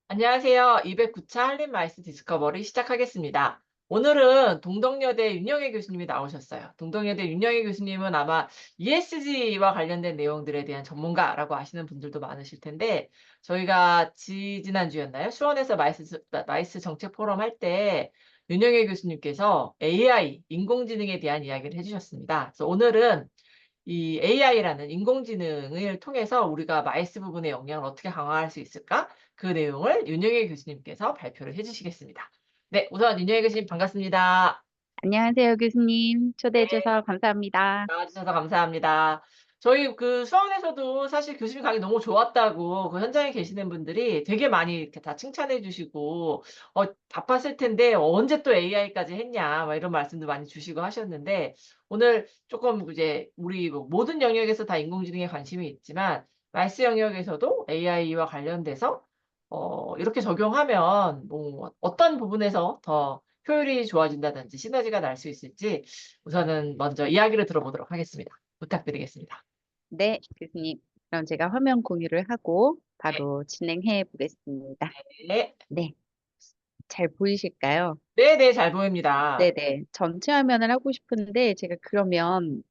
안녕하세요. 209차 한림 마이스 디스커버리 시작하겠습니다. 오늘은 동덕여대 윤영애 교수님이 나오셨어요. 동덕여대 윤영애 교수님은 아마 ESG와 관련된 내용들에 대한 전문가라고 아시는 분들도 많으실 텐데, 저희가 지난주였나요? 수원에서 마이스 정책 포럼 할 때 윤영애 교수님께서 AI, 인공지능에 대한 이야기를 해주셨습니다. 그래서 오늘은 이 AI라는 인공지능을 통해서 우리가 마이스 부분의 역량을 어떻게 강화할 수 있을까? 그 내용을 윤영애 교수님께서 발표를 해주시겠습니다. 네, 우선 윤영애 교수님 반갑습니다. 안녕하세요, 교수님. 초대해 주셔서 감사합니다. 나와주셔서 감사합니다. 저희 그 수원에서도 사실 교수님 강의 너무 좋았다고 그 현장에 계시는 분들이 되게 많이 이렇게 다 칭찬해 주시고, 바빴을 텐데 언제 또 AI까지 했냐, 막 이런 말씀도 많이 주시고 하셨는데, 오늘 조금 이제 우리 뭐 모든 영역에서 다 인공지능에 관심이 있지만, 말스 영역에서도 AI와 관련돼서 이렇게 적용하면 뭐 어떤 부분에서 더 효율이 좋아진다든지 시너지가 날 수 있을지 우선은 먼저 이야기를 들어보도록 하겠습니다. 부탁드리겠습니다. 네, 교수님. 그럼 제가 화면 공유를 하고 네. 바로 진행해 보겠습니다. 네. 네, 잘 보이실까요? 네네, 잘 보입니다. 네네. 전체 화면을 하고 싶은데 제가 그러면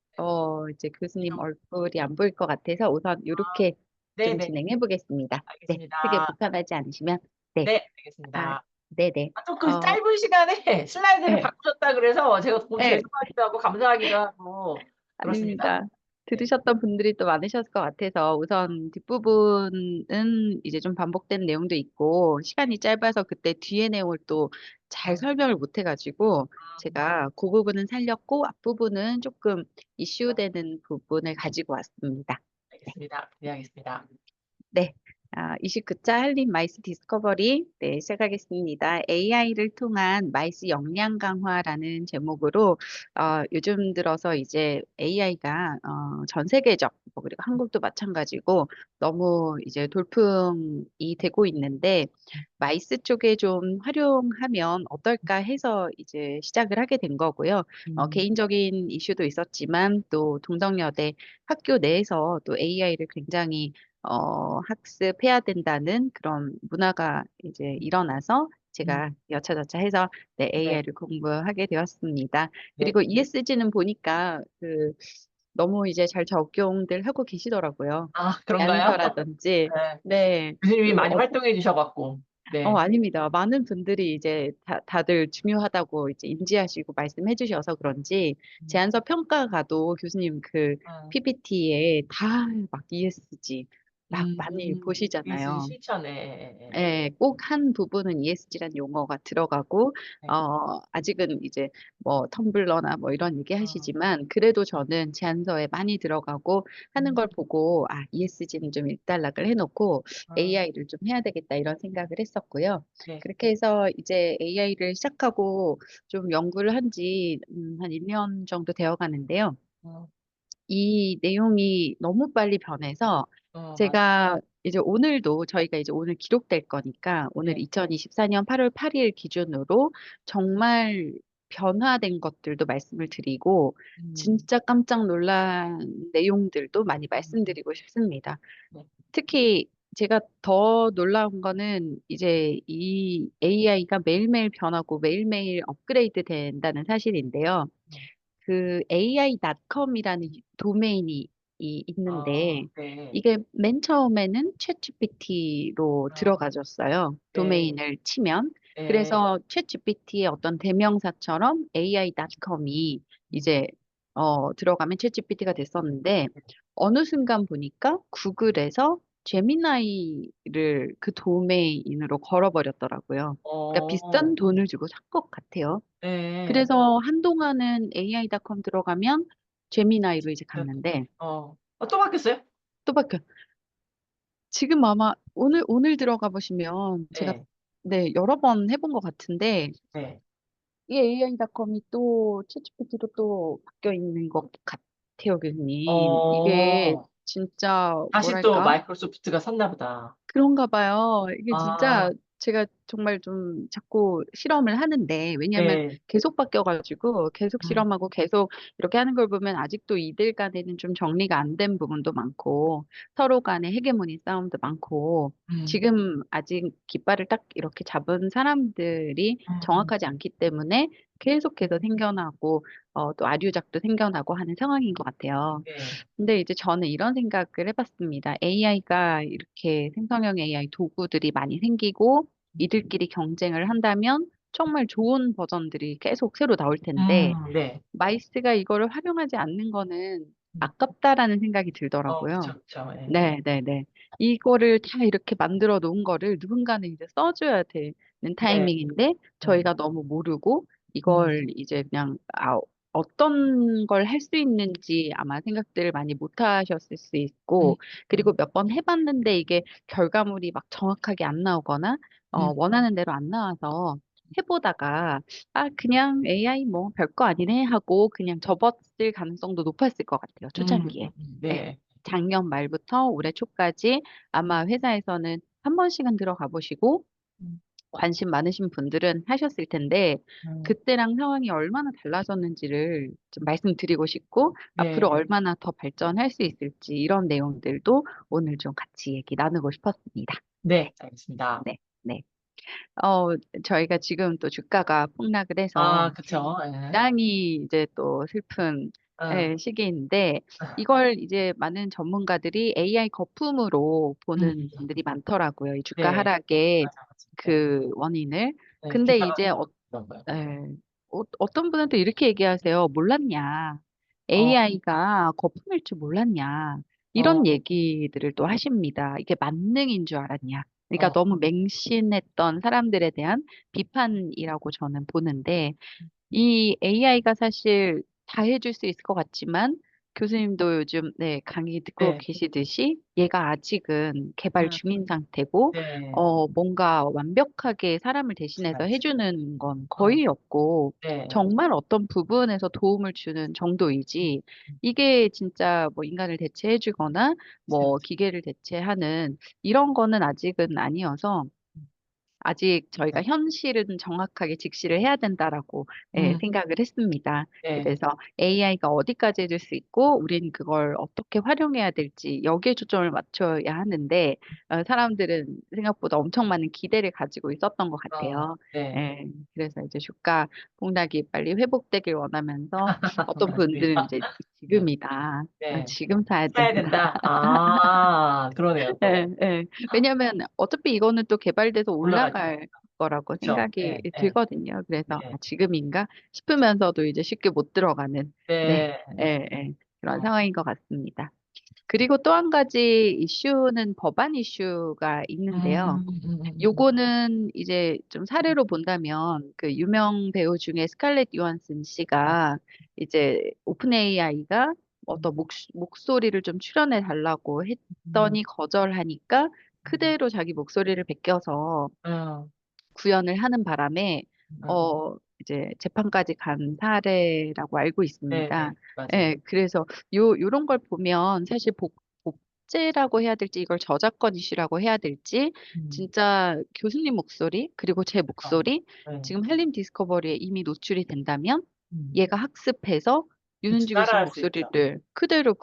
이제 교수님 이동. 얼굴이 안 보일 것 같아서 우선 이렇게 좀 네네, 진행해 보겠습니다. 네, 크게 알겠습니다. 불편하지 않으시면. 네, 네, 아, 알겠습니다. 네네. 또 그 짧은 시간에 슬라이드를 네, 바꾸셨다 그래서 제가 너무 네. 죄송하기도 하고 감사하기도 하고 그렇습니다. 아닙니다. 네. 들으셨던 분들이 또 많으셨을 것 같아서 우선 뒷부분은 이제 좀 반복된 내용도 있고 시간이 짧아서 그때 뒤에 내용을 또 잘 아, 설명을 못 해가지고 음, 제가 그 부분은 살렸고 앞부분은 조금 이슈되는 부분을 가지고 왔습니다. 네. 알겠습니다. 네, 알겠습니다. 네. 29차 한림 마이스 디스커버리 네, 시작하겠습니다. AI를 통한 마이스 역량 강화라는 제목으로 요즘 들어서 이제 AI가 전 세계적 뭐 그리고 한국도 마찬가지고 너무 이제 돌풍이 되고 있는데 마이스 쪽에 좀 활용하면 어떨까 해서 이제 시작을 하게 된 거고요. 음, 개인적인 이슈도 있었지만 또 동덕여대 학교 내에서 또 AI를 굉장히 학습해야 된다는 그런 문화가 이제 일어나서 음, 제가 여차저차 해서 네, 네, AI를 공부하게 되었습니다. 네. 그리고 ESG는 보니까 너무 이제 잘 적용들 하고 계시더라고요. 아, 그런가요? 안서라든지, 네. 네, 교수님이 또 많이 활동해 주셔갖고. 네. 아닙니다. 많은 분들이 이제 다들 중요하다고 이제 인지하시고 말씀해 주셔서 그런지 음, 제안서 평가 가도 교수님 그 아, PPT에 다 막 ESG 막 많이 ESG 보시잖아요. 실천에. 예, 꼭 한 부분은 ESG란 용어가 들어가고, 네. 아직은 이제 뭐 텀블러나 뭐 이런 얘기 어, 하시지만, 그래도 저는 제안서에 많이 들어가고 하는 음, 걸 보고, ESG는 좀 일단락을 해놓고 어, AI를 좀 해야 되겠다 이런 생각을 했었고요. 네. 그렇게 해서 이제 AI를 시작하고 좀 연구를 한 지, 한 1년 정도 되어 가는데요. 어, 이 내용이 너무 빨리 변해서 맞아. 제가 이제 오늘도 저희가 이제 오늘 기록될 거니까 오늘 네. 2024년 8월 8일 기준으로 정말 변화된 것들도 말씀을 드리고 음, 진짜 깜짝 놀란 내용들도 많이 음, 말씀드리고 싶습니다. 네. 특히 제가 더 놀라운 거는 이제 이 AI가 매일매일 변하고 매일매일 업그레이드 된다는 사실인데요. 음, 그 AI.com이라는 도메인이 있는데 네. 이게 맨 처음에는 챗GPT로 아, 들어가졌어요. 네. 도메인을 치면. 네. 그래서 챗GPT의 어떤 대명사처럼 AI.com이 음, 이제 들어가면 챗GPT가 됐었는데 어느 순간 보니까 구글에서 제미나이를 그 도메인으로 걸어버렸더라고요. 그러니까 어, 비싼 돈을 주고 산 것 같아요. 네. 그래서 한동안은 AI.com 들어가면 제미나이로 이제 네. 갔는데 또 바뀌었어요? 또 바뀌어. 지금 아마 오늘 들어가 보시면 제가 네. 네, 여러 번 해본 것 같은데 네. 이 AI.com이 또 챗GPT로 또 바뀌어 있는 것 같아요, 교수님. 이게 어, 진짜 다시 또 뭐랄까? 마이크로소프트가 샀나 보다. 그런가 봐요. 이게 아, 진짜 제가 정말 좀 자꾸 실험을 하는데, 왜냐하면 네. 계속 바뀌어가지고 계속 음, 실험하고 계속 이렇게 하는 걸 보면 아직도 이들 간에는 좀 정리가 안 된 부분도 많고, 서로 간의 헤게모니 싸움도 많고, 음, 지금 아직 깃발을 딱 이렇게 잡은 사람들이 음, 정확하지 않기 때문에 계속해서 생겨나고, 또 아류작도 생겨나고 하는 상황인 것 같아요. 네. 근데 이제 저는 이런 생각을 해봤습니다. AI가 이렇게 생성형 AI 도구들이 많이 생기고 이들끼리 경쟁을 한다면 정말 좋은 버전들이 계속 새로 나올 텐데 네. 마이스가 이거를 활용하지 않는 거는 음, 아깝다라는 생각이 들더라고요. 그쵸, 그쵸. 예. 네, 네, 네. 이거를 다 이렇게 만들어 놓은 거를 누군가는 이제 써줘야 되는 네. 타이밍인데 네. 저희가 너무 모르고 음, 이걸 이제 그냥 어떤 걸 할 수 있는지 아마 생각들을 많이 못 하셨을 수 음, 있고 그리고 음, 몇 번 해봤는데 이게 결과물이 막 정확하게 안 나오거나 음, 원하는 대로 안 나와서 해보다가 그냥 AI 뭐 별거 아니네 하고 그냥 접었을 가능성도 높았을 것 같아요. 초창기에. 네. 네. 작년 말부터 올해 초까지 음, 아마 회사에서는 한 번씩은 들어가 보시고 음, 관심 많으신 분들은 하셨을 텐데 음, 그때랑 상황이 얼마나 달라졌는지를 좀 말씀드리고 싶고 앞으로 네. 얼마나 더 발전할 수 있을지 이런 내용들도 오늘 좀 같이 얘기 나누고 싶었습니다. 네, 알겠습니다. 네, 네. 어, 저희가 지금 또 주가가 폭락을 해서 그쵸. 예. 굉장히 이제 또 슬픈 어, 시기인데 이걸 이제 많은 전문가들이 AI 거품으로 음, 보는 분들이 많더라고요. 이 주가 네. 하락의 맞아, 맞아. 네. 그 원인을. 네, 근데 기사가 이제 그런가요? 어떤 분은 또 이렇게 얘기하세요. 몰랐냐? 어, AI가 거품일 줄 몰랐냐? 어, 이런 얘기들을 또 하십니다. 이게 만능인 줄 알았냐? 그러니까 어, 너무 맹신했던 사람들에 대한 비판이라고 저는 보는데 이 AI가 사실 다 해줄 수 있을 것 같지만 교수님도 요즘 네, 강의 듣고 네. 계시듯이 얘가 아직은 개발 음, 중인 상태고 네. 뭔가 완벽하게 사람을 대신해서 맞지. 해주는 건 어, 거의 없고 네. 정말 어떤 부분에서 도움을 주는 정도이지 이게 진짜 뭐 인간을 대체해주거나 그치, 뭐 그치. 기계를 대체하는 이런 거는 아직은 아니어서 아직 저희가 네. 현실은 정확하게 직시를 해야 된다라고 음, 생각을 했습니다. 네. 그래서 AI가 어디까지 해줄 수 있고, 우린 그걸 어떻게 활용해야 될지 여기에 초점을 맞춰야 하는데, 사람들은 생각보다 엄청 많은 기대를 가지고 있었던 것 같아요. 네. 예, 그래서 이제 주가 폭락이 빨리 회복되길 원하면서 어떤 분들은 맞습니다. 이제 네. 지금이다. 네. 지금 사야 사야 된다. 된다. 그러네요, 또. 예, 예. 왜냐면 어차피 이거는 또 개발돼서 올라가니까. 올라갈 거라고 그쵸. 생각이 네, 네, 들거든요. 그래서 네. 지금인가 싶으면서도 이제 쉽게 못 들어가는 네, 네. 예, 예. 그런 어, 상황인 것 같습니다. 그리고 또 한 가지 이슈는 법안 이슈가 있는데요. 음. 요거는 이제 좀 사례로 본다면 그 유명 배우 중에 스칼렛 요한슨 씨가 이제 오픈 AI가 어떤 목소리를 좀 출연해 달라고 음, 했더니 거절하니까 음, 그대로 자기 목소리를 베껴서 음, 구현을 하는 바람에 음. 이제 재판까지 간 사례라고 알고 네, 있습니다. 네, 맞아요. 예, 그래서 요런 걸 보면 사실 복제라고 해야 될지 이걸 저작권 이슈라고 해야 될지 음, 진짜 교수님 목소리 그리고 제 그쵸. 목소리 네. 지금 헬림 디스커버리에 이미 노출이 된다면 음. 얘가 학습해서 그치, 윤은주 교수님 따라할 수 있죠. 목소리를 그대로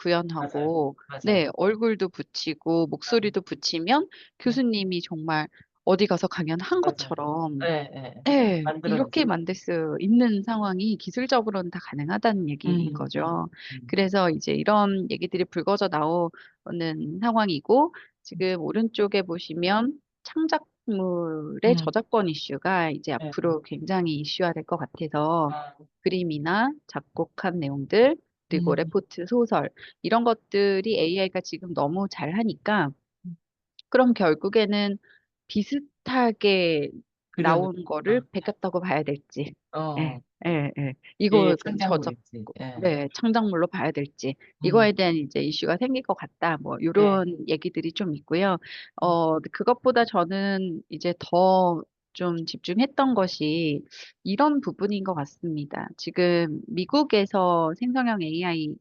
맞아요. 구현하고 맞아요. 네, 얼굴도 붙이고 음, 목소리도 붙이면 음, 교수님이 정말 어디 가서 강연한 맞아요. 것처럼 네, 네. 네, 만들어낼 수 이렇게 있죠. 만들 수 있는 상황이 기술적으로는 다 가능하다는 얘기인 음, 음, 거죠. 음, 그래서 이제 이런 얘기들이 불거져 나오는 상황이고, 지금 오른쪽에 보시면 창작물의 음, 저작권 이슈가 이제 네. 앞으로 굉장히 이슈화 될 것 같아서 아, 그림이나 작곡한 내용들, 그리고 음, 레포트, 소설, 이런 것들이 AI가 지금 너무 잘하니까 그럼 결국에는 비슷하게 그려내. 나온 거를 아, 베꼈다고 봐야 될지, 예, 어, 예, 예. 얘의 이거 창작물일지. 예. 네, 창작물로 봐야 될지, 음, 이거에 대한 이제 이슈가 생길 것 같다, 뭐, 네. 요런 얘기들이 좀 있고요. 그것보다 저는 이제 더 좀 집중했던 것이 이런 부분인 것 같습니다. 지금 미국에서 생성형 AI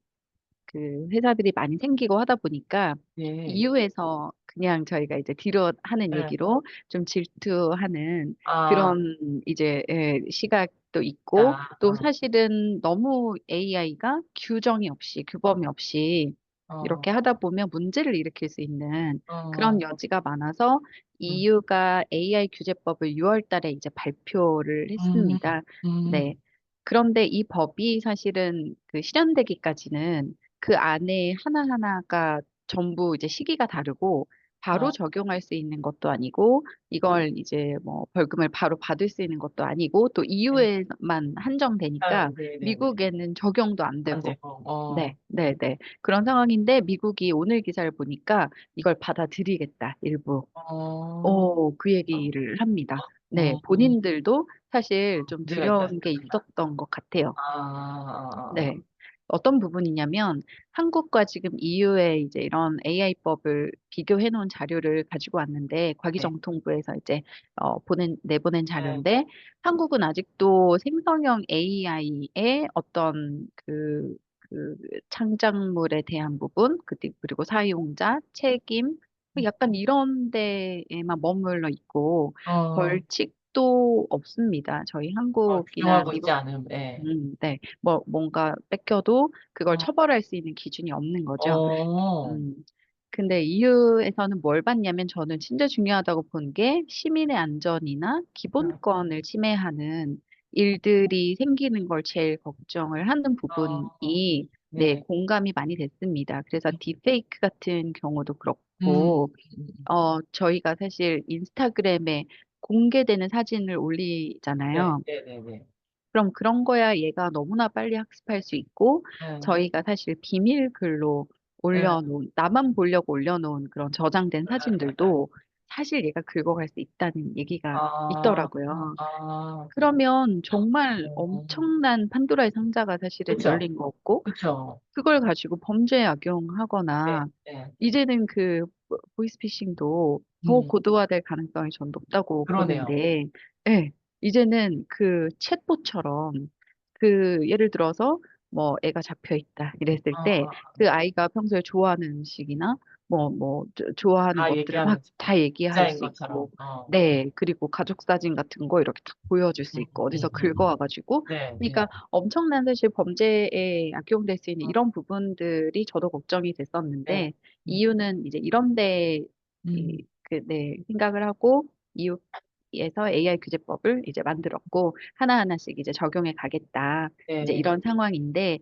그 회사들이 많이 생기고 하다 보니까 예. EU에서 그냥 저희가 이제 뒤로 하는 네. 얘기로 좀 질투하는 아, 그런 이제 시각도 있고 아, 또 사실은 너무 AI가 규정이 없이 규범이 없이 어, 이렇게 하다 보면 문제를 일으킬 수 있는 그런 어, 여지가 많아서 음, EU가 AI 규제법을 6월 달에 이제 발표를 음, 했습니다. 네. 음, 그런데 이 법이 사실은 그 실현되기까지는 그 안에 하나하나가 전부 이제 시기가 다르고 바로 어, 적용할 수 있는 것도 아니고 이걸 이제 뭐 벌금을 바로 받을 수 있는 것도 아니고 또 네. EU에만 한정되니까 네네네. 미국에는 적용도 안 안 되고 되고, 네, 네, 네. 그런 상황인데 미국이 오늘 기사를 보니까 이걸 받아들이겠다, 일부. 어, 그 얘기를 합니다. 네, 어, 본인들도 사실 좀 문제가 있다 두려운 게 생각한다. 있었던 것 같아요. 네. 아, 어떤 부분이냐면 한국과 지금 EU의 이제 이런 AI법을 비교해 놓은 자료를 가지고 왔는데 네, 과기정통부에서 이제 내보낸 네, 자료인데 한국은 아직도 생성형 AI의 어떤 그 창작물에 대한 부분 그리고 사용자 책임 약간 이런 데에만 머물러 있고 어, 벌칙도 없습니다. 저희 한국이나 규정하고 있지 미국 않음, 예. 네. 뭔가 뺏겨도 그걸 어, 처벌할 수 있는 기준이 없는 거죠. 어, 음. 근데 EU에서는 뭘 봤냐면 저는 진짜 중요하다고 본 게 시민의 안전이나 기본권을 침해하는 일들이 생기는 걸 제일 걱정을 하는 어, 부분이 네, 네, 공감이 많이 됐습니다. 그래서 딥페이크 같은 경우도 음, 그렇고, 저희가 사실 인스타그램에 공개되는 사진을 네, 올리잖아요. 네, 네, 네. 그럼 그런 거야 얘가 너무나 빨리 학습할 수 있고 네, 저희가 사실 비밀 글로 네, 올려놓은 나만 보려고 올려놓은 그런 저장된 사진들도 사실 얘가 긁어갈 수 있다는 얘기가 아, 있더라고요. 아, 그러면 정말 어, 엄청난 판도라의 상자가 사실은 그쵸, 열린 거고 그쵸. 그걸 가지고 범죄에 네, 악용하거나 네, 이제는 그 보이스피싱도 더 음, 고도화될 가능성이 전 높다고 그러네요. 보는데, 예, 이제는 그 챗봇처럼 그 예를 들어서 뭐 애가 잡혀 있다 이랬을 때 어, 그 아이가 평소에 좋아하는 음식이나 좋아하는 다 것들을 막 얘기하면서, 다 얘기할 진짜인 수 것처럼, 있고, 네, 그리고 가족 사진 같은 거 이렇게 딱 보여줄 수 음, 있고 어디서 음, 음. 긁어와가지고, 네, 네. 그러니까 엄청난 사실 범죄에 악용될 수 있는 이런 부분들이 저도 걱정이 네. 됐었는데 음, 이유는 이제 이런데 음, 네, 생각을 하고 이유에서 AI 규제법을 이제 만들었고 하나하나씩 이제 적용해 가겠다. 이제 네. 이런 상황인데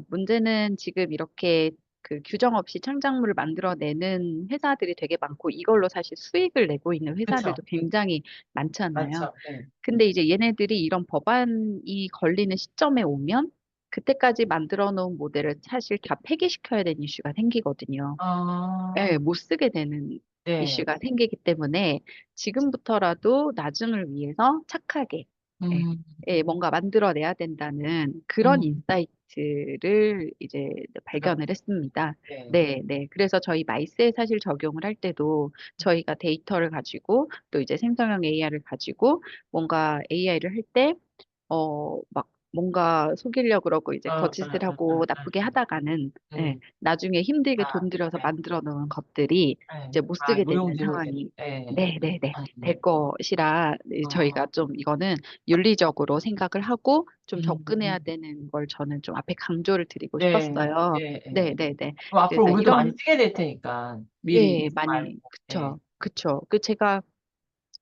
문제는 지금 이렇게 그 규정 없이 창작물을 만들어내는 회사들이 되게 많고 이걸로 사실 수익을 내고 있는 그쵸. 회사들도 굉장히 많잖아요. 많죠. 네. 근데 이제 얘네들이 이런 법안이 걸리는 시점에 오면 그때까지 만들어 놓은 모델을 사실 다 폐기시켜야 되는 이슈가 생기거든요. 아, 예, 못 쓰게 되는 네. 이슈가 생기기 때문에 지금부터라도 나중을 위해서 착하게 예, 음, 뭔가 만들어내야 된다는 그런 음, 인사이트를 이제 그렇죠. 발견을 했습니다. 네. 네, 네. 그래서 저희 마이스에 사실 적용을 할 때도 저희가 데이터를 가지고 또 이제 생성형 AI를 가지고 뭔가 AI를 할 때, 막 뭔가 속이려고 그러고 이제 거짓을 하고 나쁘게 하다가는 예, 음, 나중에 힘들게 아, 돈 들여서 네. 만들어 놓은 것들이 네. 이제 못 아, 쓰게 되는 무용지물이 된, 상황이 네. 네, 네, 네. 될 음, 것이라 저희가 어, 좀 이거는 윤리적으로 생각을 하고 좀 음, 접근해야 되는 걸 저는 좀 앞에 강조를 드리고 네. 싶었어요. 네. 네. 네, 네, 네. 그럼 앞으로 그래서 우리도 많이 이런 쓰게 될 테니까 미리 예, 잊지 많이 말고. 네. 그쵸, 그쵸. 그 제가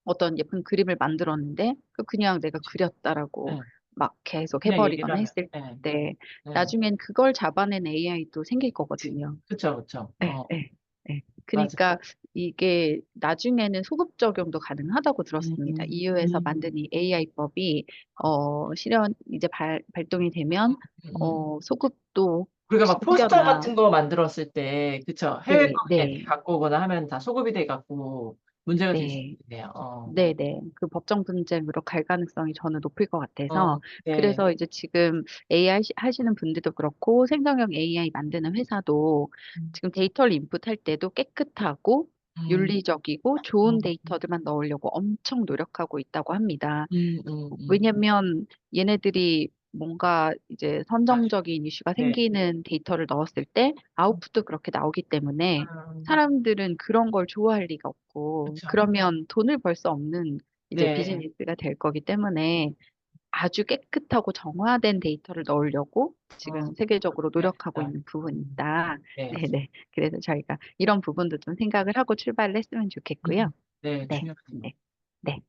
어떤 예쁜 그림을 만들었는데 그냥 내가 그렸다라고 네. 막 계속 그냥 얘기를 해버리거나 하면. 했을 네. 때 네. 나중엔 그걸 잡아낸 AI도 생길 그치. 거거든요. 그쵸, 그쵸. 네, 네, 네. 맞아. 그러니까 이게 나중에는 소급 적용도 가능하다고 음, 들었습니다. EU에서 음, 만든 이 AI법이 이제 발동이 되면 음. 소급도 우리가 막 포스터 혹시나 같은 거 만들었을 때, 그쵸. 해외 거 네, 이렇게 네, 갖고 오거나 하면 다 소급이 돼 갖고 문제가 될 수 네. 있네요. 어, 네네. 그 법정 분쟁으로 갈 가능성이 저는 높을 것 같아서, 네. 그래서 이제 지금 AI 하시는 분들도 그렇고, 생성형 AI 만드는 회사도 음, 지금 데이터를 인풋할 때도 깨끗하고, 음, 윤리적이고, 좋은 음, 데이터들만 넣으려고 엄청 노력하고 있다고 합니다. 음, 음, 음. 왜냐면 얘네들이 뭔가 이제 맞아요. 선정적인 이슈가 네. 생기는 데이터를 넣었을 때 음, 아웃풋도 그렇게 나오기 때문에 사람들은 그런 걸 좋아할 리가 없고 그쵸. 그러면 돈을 벌 수 없는 이제 네. 비즈니스가 될 거기 때문에 아주 깨끗하고 정화된 데이터를 넣으려고 지금 세계적으로 노력하고 그래야겠다. 있는 부분이다. 네. 네네. 그래서 저희가 이런 부분도 좀 생각을 하고 출발을 했으면 좋겠고요. 네, 네. 중요하죠. 네. 네.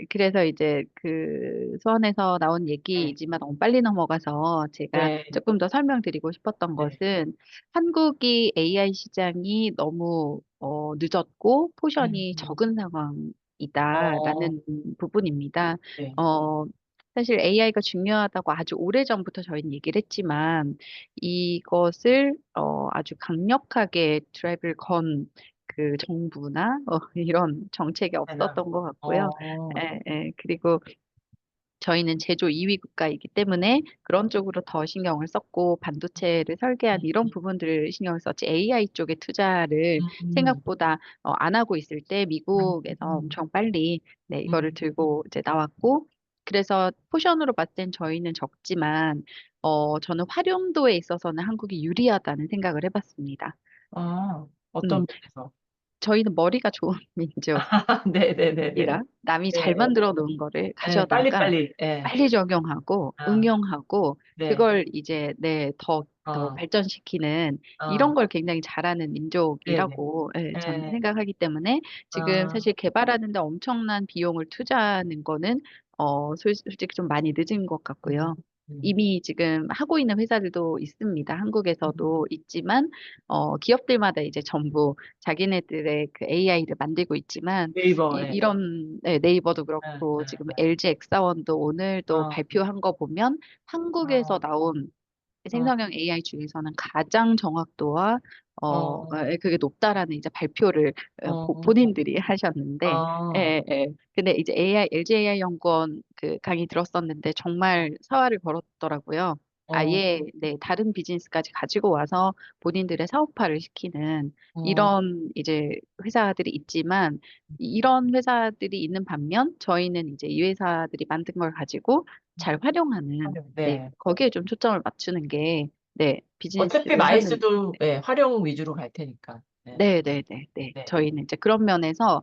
그래서 이제 그 수원에서 나온 네. 얘기이지만 너무 빨리 넘어가서 제가 네. 조금 더 설명드리고 싶었던 네. 것은 한국이 AI 시장이 너무 늦었고 포션이 음, 적은 어, 상황이다라는 부분입니다. 네. 어, 사실 AI가 중요하다고 아주 오래전부터 저희는 얘기를 했지만 이것을 아주 강력하게 드라이브를 건 그 정부나 이런 정책이 하나. 없었던 것 같고요. 어, 그리고 저희는 제조 2위 국가이기 때문에 그런 쪽으로 더 신경을 썼고 반도체를 설계한 이런 부분들을 신경을 썼지 AI 쪽에 투자를 음, 생각보다 안 하고 있을 때 미국에서 음, 엄청 빨리 네, 이거를 음. 들고 이제 나왔고 그래서 포션으로 봤을 땐 저희는 적지만 저는 활용도에 있어서는 한국이 유리하다는 생각을 해봤습니다. 아, 음, 어떤 면에서? 저희는 머리가 좋은 네네네네. 민족이라 남이 잘 네. 만들어 놓은 거를 네, 가져다가 빨리빨리. 예. 빨리 적용하고 아, 응용하고 네. 그걸 이제 더 어, 발전시키는 이런 어, 걸 굉장히 잘하는 네네. 민족이라고 저는 예. 생각하기 때문에 지금 아, 사실 개발하는데 엄청난 비용을 투자하는 거는 솔직히 좀 많이 늦은 것 음, 같고요. 음, 이미 지금 하고 있는 회사들도 있습니다. 음. 한국에서도 있지만 기업들마다 이제 전부 자기네들의 그 AI를 만들고 있지만 네이버, 예. 이런 네, 네이버도 예, 그렇고 예, 지금 예. LG 엑사원도 오늘도 어, 발표한 거 보면 한국에서 어, 나온 어, 생성형 AI 중에서는 가장 정확도와 어, 그게 높다라는 이제 발표를 어, 본인들이 하셨는데 어, 근데 이제 LG AI 연구원 그 강의 들었었는데 정말 사활을 걸었더라고요. 어, 아예 네, 다른 비즈니스까지 가지고 와서 본인들의 사업화를 시키는 어, 이런 이제 회사들이 있지만 이런 회사들이 있는 반면 저희는 이제 이 회사들이 만든 걸 가지고 잘 활용하는 네, 네. 거기에 좀 초점을 맞추는 게 네, 어차피 비즈니스를 하는 마이스도 예, 활용 위주로 갈 테니까. 네, 네. 네. 저희는 이제 그런 면에서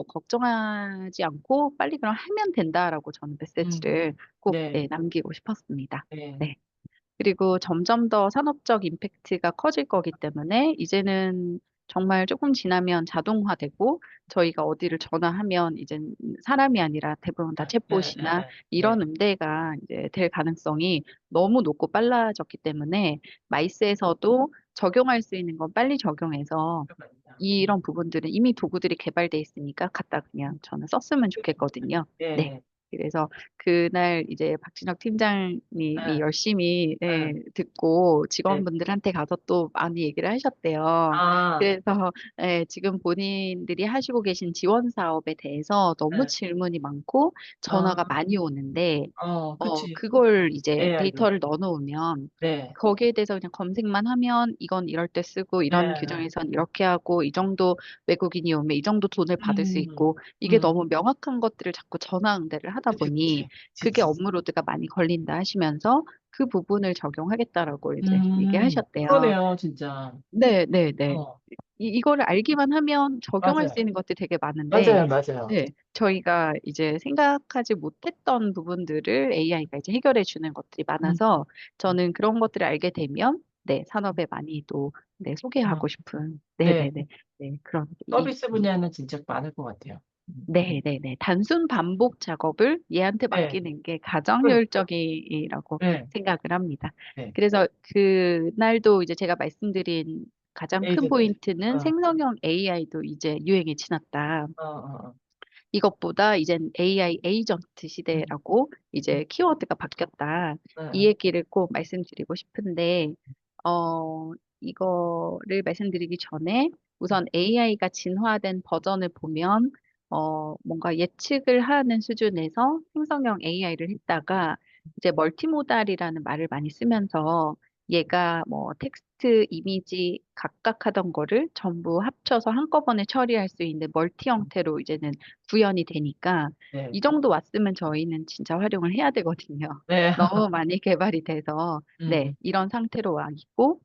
걱정하지 않고 빨리 그럼 하면 된다라고 저는 음, 메시지를 꼭 네, 네, 남기고 싶었습니다. 네. 네. 그리고 점점 더 산업적 임팩트가 커질 거기 때문에 이제는 정말 조금 지나면 자동화되고 저희가 어디를 전화하면 이제 사람이 아니라 대부분 다 예, 챗봇이나 예, 예. 이런 응대가 이제 될 가능성이 너무 높고 빨라졌기 때문에 마이스에서도 적용할 수 있는 건 빨리 적용해서 들어갑니다. 이런 부분들은 이미 도구들이 개발돼 있으니까 갖다 그냥 저는 썼으면 좋겠거든요. 네, 네. 네. 그래서 그날 이제 박진혁 팀장님이 예, 열심히 예, 듣고 네. 직원분들한테 가서 또 많이 얘기를 하셨대요. 아, 그래서 지금 본인들이 하시고 계신 지원 사업에 대해서 너무 예. 질문이 많고 아, 전화가 많이 오는데 그치. 그걸 이제 AI로. 데이터를 넣어놓으면 네, 거기에 대해서 그냥 검색만 하면 이건 이럴 때 쓰고 네, 이런 네. 규정에선 이렇게 하고 이 정도 외국인이 오면 이 정도 돈을 받을 수 음, 있고 이게 음, 너무 명확한 것들을 자꾸 전화 응대를 하다 그치, 보니 그치. 그게 지치. 업무로드가 많이 걸린다 하시면서 그 부분을 적용하겠다라고 이제 얘기하셨대요. 그러네요, 진짜. 네. 어, 이거를 알기만 하면 적용할 수 맞아요. 있는 것들이 되게 많은데 맞아요, 맞아요. 네, 저희가 이제 생각하지 못했던 부분들을 AI가 이제 해결해 주는 것들이 음, 많아서 음, 저는 그런 것들을 알게 되면 네, 산업에 많이 또 네, 어, 소개하고 싶은 네. 네, 그런 서비스 분야는 진짜 많을 것 같아요. 단순 반복 작업을 얘한테 네, 맡기는 게 가장 그러니까. 효율적이라고 네, 생각을 합니다. 네. 그래서 그날도 이제 제가 말씀드린 가장 큰 에이전트. 포인트는 어, 생성형 AI도 이제 유행에 지났다. 어. 이것보다 이젠 AI 에이전트 음, 시대라고 음, 이제 키워드가 바뀌었다. 이 어, 얘기를 꼭 말씀드리고 싶은데, 이거를 말씀드리기 전에 우선 AI가 진화된 버전을 보면, 뭔가 예측을 하는 수준에서 생성형 AI를 했다가 이제 멀티모달이라는 말을 많이 쓰면서 얘가 뭐 텍스트, 이미지 각각 하던 거를 전부 합쳐서 한꺼번에 처리할 수 있는 멀티 형태로 이제는 구현이 되니까 네. 이 정도 왔으면 저희는 진짜 활용을 해야 되거든요. 네. 너무 많이 개발이 돼서 네, 음, 이런 상태로 와 있고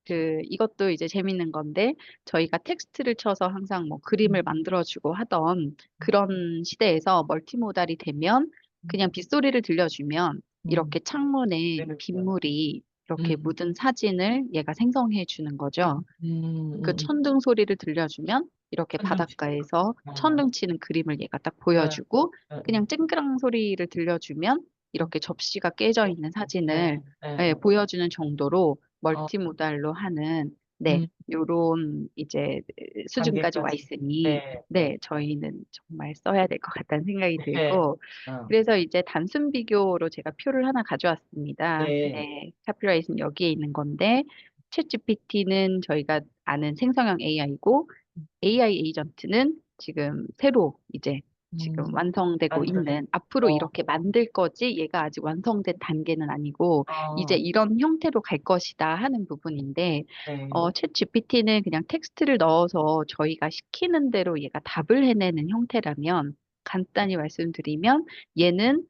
이것도 이제 재밌는 건데 저희가 텍스트를 쳐서 항상 뭐 음, 그림을 만들어주고 하던 그런 시대에서 멀티모달이 되면 음, 그냥 빗소리를 들려주면 음, 이렇게 창문에 재밌어요. 빗물이 이렇게 음, 묻은 사진을 얘가 생성해 주는 거죠. 그 음. 천둥 소리를 들려주면 이렇게 천둥치. 바닷가에서 어, 천둥 치는 그림을 얘가 딱 네, 보여주고 네, 그냥 쨍그랑 소리를 들려주면 이렇게 접시가 깨져 있는 사진을 네, 네. 예, 보여주는 정도로 어, 멀티모달로 하는 네, 음, 요런 이제 수준까지 와 단계까지. 있으니 네, 네, 저희는 정말 써야 될 것 같다는 생각이 네. 들고 어, 그래서 이제 단순 비교로 제가 표를 하나 가져왔습니다. 네. 네, 카피라이트는 여기에 있는 건데 챗GPT는 저희가 아는 생성형 AI고 AI 에이전트는 지금 새로 이제 음, 지금 완성되고 만들어내. 있는 앞으로 어, 이렇게 만들 거지 얘가 아직 완성된 단계는 아니고 이제 어, 이런 형태로 갈 것이다 하는 부분인데 네. 챗 GPT는 그냥 텍스트를 넣어서 저희가 시키는 대로 얘가 답을 해내는 형태라면 간단히 말씀드리면 얘는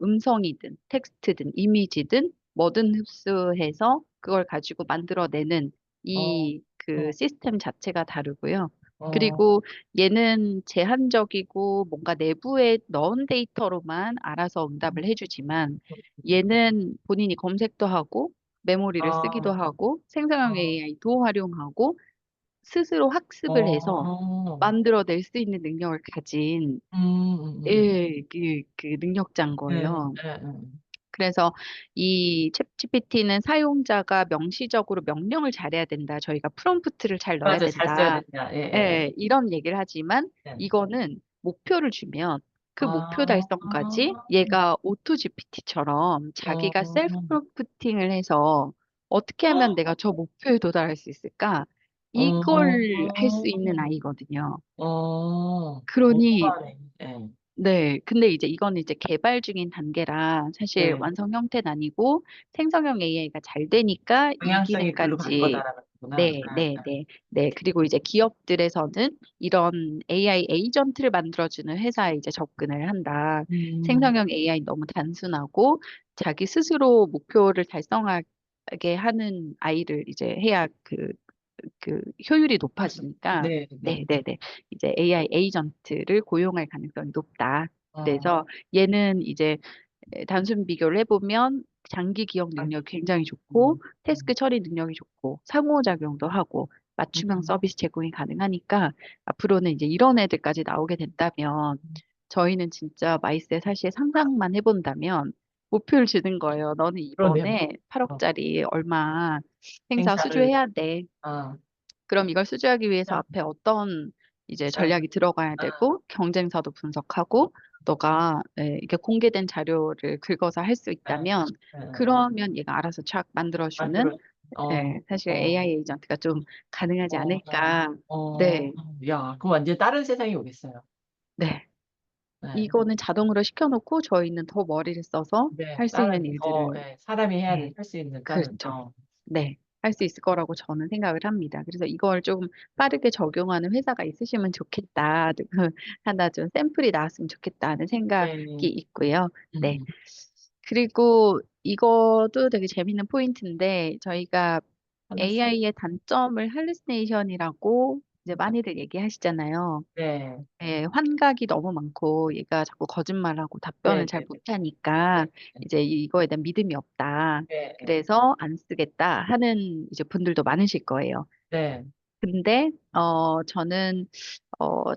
음성이든 텍스트든 이미지든 뭐든 흡수해서 그걸 가지고 만들어내는 어, 이 그 어, 시스템 자체가 다르고요. 어, 그리고 얘는 제한적이고 뭔가 내부에 넣은 데이터로만 알아서 응답을 해주지만 얘는 본인이 검색도 하고 메모리를 쓰기도 어, 하고 생성형 어, AI도 활용하고 스스로 학습을 해서 어, 만들어낼 수 있는 능력을 가진 예, 그 능력자인 네, 거예요. 네, 네. 그래서 이 챗GPT는 사용자가 명시적으로 명령을 잘해야 된다. 저희가 프롬프트를 잘 넣어야 맞아, 잘 써야 된다. 된다. 예, 예, 예, 이런 얘기를 하지만 예. 이거는 목표를 주면 그 목표 아, 달성까지 얘가 오토 GPT처럼 자기가 셀프 어, 프롬프팅을 해서 어떻게 하면 내가 저 목표에 도달할 수 있을까? 어, 이걸 할 수 있는 아이거든요. 그러니 궁금하네. 예. 네, 근데 이제 이거는 이제 개발 중인 단계라 사실 네. 완성 형태는 아니고 생성형 AI가 잘 되니까 이 방향성이 글로 갈 기능까지 거다라는 거구나. 네, 네, 네, 네. 그리고 이제 기업들에서는 이런 AI 에이전트를 만들어주는 회사에 이제 접근을 한다. 음, 생성형 AI 너무 단순하고 자기 스스로 목표를 달성하게 하는 아이를 이제 해야 그 효율이 맞아. 높아지니까 네, 네. 네, 네, 네. 이제 AI 에이전트를 고용할 가능성이 높다. 어, 그래서 얘는 이제 단순 비교를 해보면 장기 기억 아, 능력이 굉장히 좋고 음, 태스크 처리 능력이 좋고 상호작용도 하고 맞춤형 음, 서비스 제공이 가능하니까 앞으로는 이제 이런 애들까지 나오게 된다면 저희는 진짜 마이스의 사실 상상만 해본다면 목표를 주는 거예요. 너는 그러네요. 이번에 어, 8억짜리 얼마 행사 행사를, 수주해야 돼. 아, 그럼 이걸 수주하기 위해서 그냥, 앞에 어떤 이제 아, 전략이 들어가야 아, 되고 경쟁사도 분석하고 너가 이게 공개된 자료를 긁어서 할 수 아, 있다면 아, 그러면 얘가 알아서 착 만들어주는 만들어, 어, 사실 어, AI 에이전트가 좀 가능하지 어, 않을까. 어, 네, 야, 그럼 완전 다른 세상이 오겠어요. 네. 네, 이거는 자동으로 시켜놓고 저희는 더 머리를 써서 네, 할 수 있는 다른 더, 일들을 예, 사람이 해야 네, 할 수 있는 다른, 그렇죠. 네, 할 수 있을 거라고 저는 생각을 합니다. 그래서 이걸 좀 빠르게 적용하는 회사가 있으시면 좋겠다. 하나 좀 샘플이 나왔으면 좋겠다는 생각이 네, 있고요. 네. 음, 그리고 이것도 되게 재밌는 포인트인데 저희가 하나씩, AI의 단점을 할루시네이션이라고 이제 많이들 얘기하시잖아요. 네, 예, 환각이 너무 많고 얘가 자꾸 거짓말하고 답변을 네, 잘 네, 못하니까 네, 이제 이거에 대한 믿음이 없다. 네, 네, 그래서 안 쓰겠다 하는 이제 분들도 많으실 거예요. 네, 근데 저는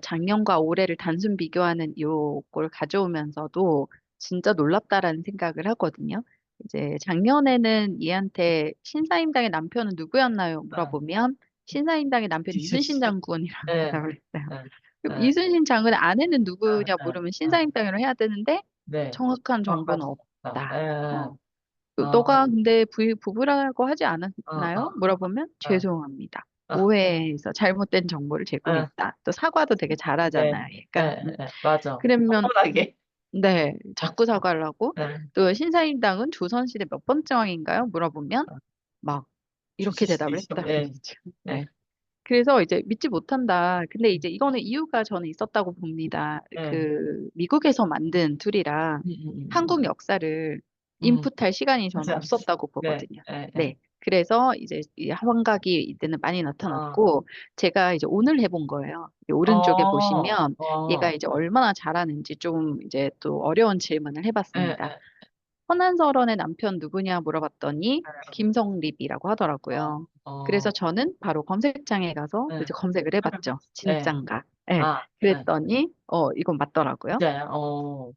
작년과 올해를 단순 비교하는 요걸 가져오면서도 진짜 놀랍다라는 생각을 하거든요. 이제 작년에는 얘한테 신사임당의 남편은 누구였나요? 아, 물어보면 신사임당의 남편이 이순신 진짜, 장군이라고 네, 대답을 했어요. 네, 그럼 네, 이순신 장군의 아내는 아, 누구냐 아, 물으면 아, 신사임당으로 해야 되는데 네, 정확한 정확할 정보는 수 없다. 없다. 예, 어. 어, 너가 근데 부부라고 하지 어, 않았나요? 어, 물어보면 어, 죄송합니다. 어, 오해해서 잘못된 정보를 어, 제공했다. 또 사과도 되게 네, 잘하잖아요, 얘가. 맞아. 그러면 뻔뻔하게. 네, 어, 자꾸 사과를 하고 네, 또 신사임당은 조선시대 몇 번째 왕인가요? 물어보면 막 이렇게 대답을 주시시죠. 했다는 네. 거죠. 네. 네. 그래서 이제 믿지 못한다. 근데 이제 이거는 이유가 저는 있었다고 봅니다. 네. 그 미국에서 만든 툴이라 한국 역사를 음. 인풋할 시간이 저는 맞아. 없었다고 네. 보거든요. 예, 예. 네. 그래서 이제 이 환각이 이때는 많이 어. 나타났고 제가 이제 오늘 해본 거예요. 이 오른쪽에 어. 보시면 얘가 어. 이제 얼마나 잘하는지 좀 이제 또 어려운 질문을 예, 해봤습니다. 예. 허난설원의 남편 누구냐 물어봤더니 예. 김성립이라고 어. 하더라고요. 그래서 어. 저는 바로 검색창에 가서 예. 이제 검색을 해봤죠. 예. 진짠가? 예. 아, 예. 그랬더니 이건 맞더라고요. 진짜요? 어.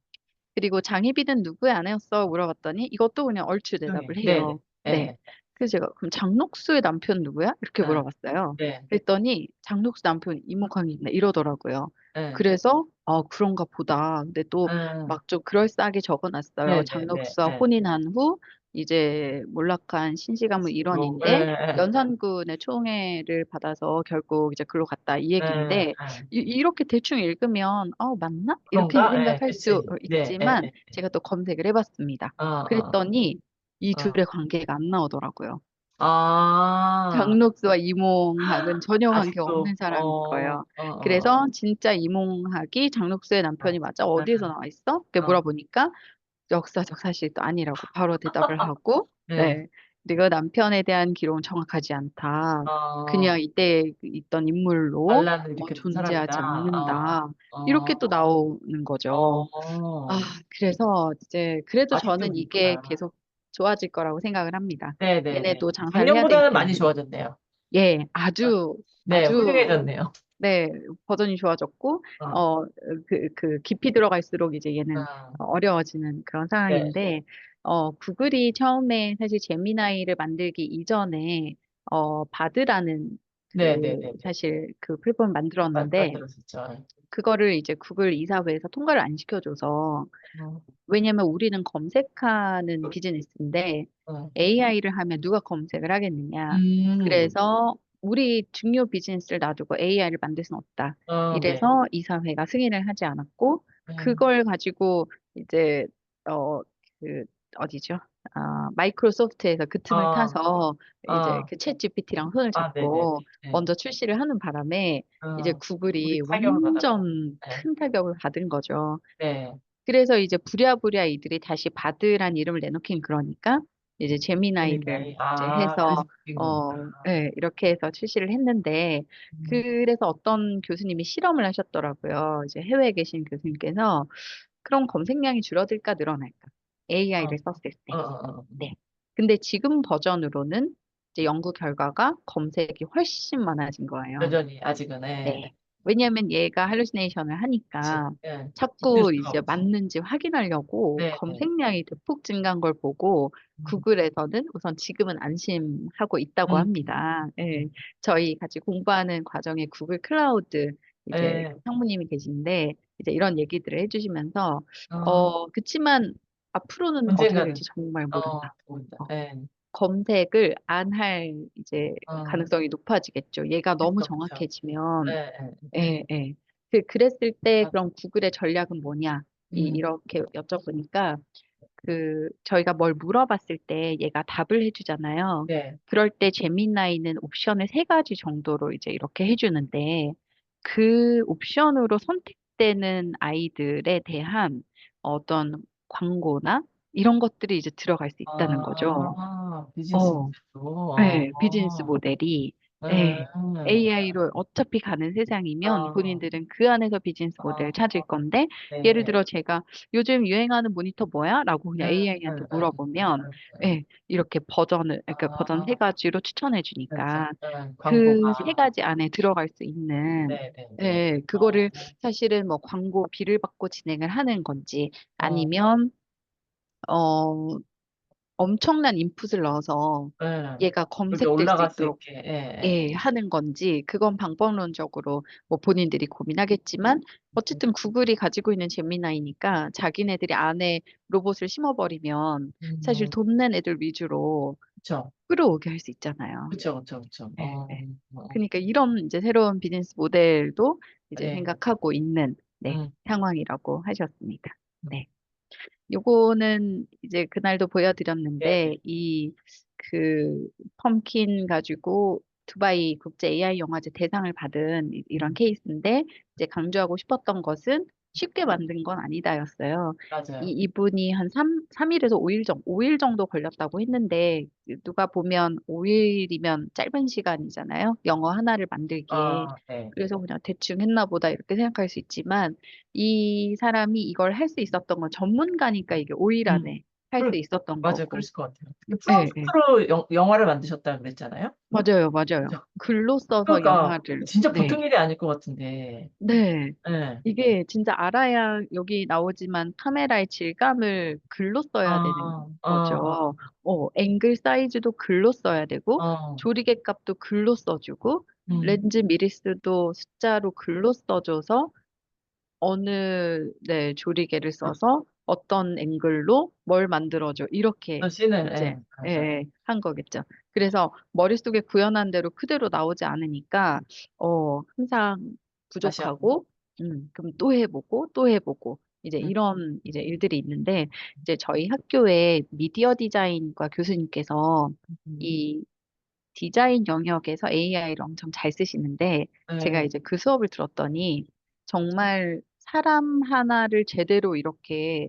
그리고 장희빈은 누구의 아내였어? 물어봤더니 이것도 그냥 얼추 대답을 네네. 해요. 네. 예. 그래서 제가 그럼 장녹수의 남편 누구야? 이렇게 예. 물어봤어요. 예. 그랬더니 장녹수 남편 이모광이네 이러더라고요. 예. 그래서 그런가 보다. 근데 또 예. 막 좀 그럴싸하게 적어놨어요. 네네네. 장녹수와 예. 혼인한 후 이제 몰락한 신시가문 로 일원인데 예. 연산군의 총애를 받아서 결국 이제 글로 갔다 이 예. 얘기인데 예. 이렇게 대충 읽으면 맞나? 이렇게 그런가? 예. 생각할 수 그치. 네. 예, 있지만 예. 제가 또 검색을 해봤습니다. 어, 어, 그랬더니 이 어. 둘의 관계가 안 나오더라고요. 아, 장녹수와 이몽학은 전혀 관계 아직도, 없는 사람인 거예요. 어. 그래서 진짜 이몽학이 장녹수의 남편이 맞아? 예. 어디에서 나와 있어? 이렇게 어. 물어보니까 역사적 사실도 아니라고 바로 대답을 하고, 네. 네, 네가 남편에 대한 기록은 정확하지 않다. 어. 그냥 이때 있던 인물로 반란을 일으켰던 존재하지 사람이다. 않는다. 이렇게 또 어. 나오는 거죠. 아, 어. 그래서 이제 그래도 아직도 저는 이게 그렇구나. 계속 좋아질 거라고 생각을 합니다. 네네네. 얘네도 장사를 해야 되기 작년보다는 많이 때문에. 좋아졌네요. 예, 아주, 네, 아주, 훌륭해졌네요. 네, 버전이 좋아졌고, 어. 깊이 들어갈수록 이제 얘는 어. 어려워지는 그런 네. 상황인데, 구글이 처음에 사실 제미나이를 만들기 이전에, 바드라는 네네네네. 사실 그 플랫폼을 만들었는데, 만들었었죠. 그거를 이제 구글 이사회에서 통과를 안 시켜줘서, 어. 왜냐면 우리는 검색하는 비즈니스인데 어. AI를 하면 누가 검색을 하겠느냐. 음. 그래서 우리 중요 비즈니스를 놔두고 AI를 만들 수는 없다. 네. 이래서 이사회가 승인을 하지 않았고 네. 그걸 가지고 이제 어, 그 어디죠? 마이크로소프트에서 그 틈을 어. 타서 이제 어. 그 챗 GPT랑 손을 아, 네네네. 잡고 네. 먼저 출시를 하는 바람에 이제 우리 구글이 타격을 받았다. 완전 네. 큰 타격을 받은 거죠. 네. 그래서 이제 부랴부랴 이들이 다시 바드란 이름을 내놓긴 그러니까 이제 제미나이를 재밌나요? 이제 아, 그래서 해서 바뀐 거구나. 예, 이렇게 해서 출시를 했는데 음. 그래서 어떤 교수님이 실험을 하셨더라고요. 이제 해외에 계신 교수님께서 그럼 검색량이 줄어들까 늘어날까? 어. AI를 썼을 때. 어, 어, 어. 네. 근데 지금 버전으로는 이제 연구 결과가 검색이 훨씬 많아진 거예요. 여전히 아직은, 네. 네. 네. 왜냐하면 얘가 할루시네이션을 그치. 하니까 예. 잊을 자꾸 수가 이제 없지. 맞는지 확인하려고 네, 네. 검색량이 대폭 증가한 걸 보고 음. 구글에서는 우선 지금은 안심하고 있다고 음. 합니다. 예. 음. 저희 같이 공부하는 과정에 구글 클라우드 이제 예. 상무님이 계신데 이제 이런 얘기들을 해주시면서 어. 그치만 앞으로는 어떻게 될지 언젠가는, 정말 모른다. 보인다. 어, 예. 검색을 안 할 이제 어. 가능성이 높아지겠죠. 얘가 너무 그쵸, 그쵸. 정확해지면 예, 예. 예, 예. 그랬을 때 맞아. 그럼 구글의 전략은 뭐냐? 음. 이렇게 여쭤보니까 저희가 뭘 물어봤을 때 얘가 답을 해주잖아요. 네. 그럴 때 제미나이는 옵션을 세 가지 정도로 이제 이렇게 해주는데 그 옵션으로 선택되는 아이들에 대한 어떤 광고나 이런 것들이 이제 들어갈 수 있다는 거죠. 비즈니스 어, 모델도, 네, 비즈니스 모델이 네, 예. AI로 어차피 가는 세상이면 어. 본인들은 그 안에서 비즈니스 모델을 어. 찾을 건데 네, 예를 네. 들어 제가 요즘 유행하는 모니터 뭐야? 라고 그냥 AI한테 물어보면 이렇게 버전을 그러니까 버전 세 가지로 추천해 그렇죠. 주니까 그 세 광고가. 가지 안에 들어갈 수 있는 네, 네, 네. 그거를 사실은 뭐 광고 비를 받고 진행을 하는 건지 어. 아니면 어 엄청난 인풋을 넣어서 예. 얘가 그게 검색될 수 올라갈 수 있도록 있게. 예, 예, 하는 건지 그건 방법론적으로 뭐 본인들이 고민하겠지만 어쨌든 구글이 가지고 있는 제미나이니까 자기네들이 안에 로봇을 심어버리면 사실 음. 돈 낸 애들 위주로 그쵸. 끌어오게 할 수 있잖아요. 그쵸, 그쵸, 그쵸. 예, 예. 어. 그러니까 이런 이제 새로운 비즈니스 모델도 이제 예. 생각하고 있는 네, 음. 상황이라고 하셨습니다. 네. 요거는 이제 그날도 네네. 보여드렸는데 그 펌킨 가지고 두바이 국제 AI 영화제 대상을 받은 이런 케이스인데 이제 강조하고 싶었던 것은 쉽게 만든 건 아니다였어요. 맞아요. 이분이 한 3일에서 5일 정도 걸렸다고 했는데 누가 보면 5일이면 짧은 시간이잖아요. 영어 하나를 만들기에. 아, 네. 그래서 그냥 대충 했나 보다 이렇게 생각할 수 있지만 이 사람이 이걸 할 수 있었던 건 전문가니까 이게 5일 음, 안에 할 수 그럴, 있었던 맞아요. 거고. 그랬을 것 같아요. 근데 예, 예. 프롬프트로 영화를 만드셨다 그랬잖아요. 맞아요, 맞아요. 그죠? 글로 써서 그러니까 영화를, 진짜 네, 보통 일이 아닐 것 같은데. 네. 네. 이게 진짜 알아야 여기 나오지만 카메라의 질감을 글로 써야 되는 아, 거죠. 앵글 사이즈도 글로 써야 되고, 어, 조리개 값도 글로 써주고, 음, 렌즈 미리스도 숫자로 글로 써줘서, 네, 조리개를 써서 어떤 앵글로 뭘 만들어줘. 이렇게 씬을, 이제, 예, 예, 맞아요. 예, 한 거겠죠. 그래서 머릿속에 구현한 대로 그대로 나오지 않으니까, 항상 다시 하고. 부족하고, 그럼 또 해보고, 또 해보고, 이제 음, 이런 이제 일들이 있는데, 이제 저희 학교에 미디어 디자인과 교수님께서 음, 이 디자인 영역에서 AI를 엄청 잘 쓰시는데 제가 네. 이제 그 수업을 들었더니 정말 사람 하나를 제대로 이렇게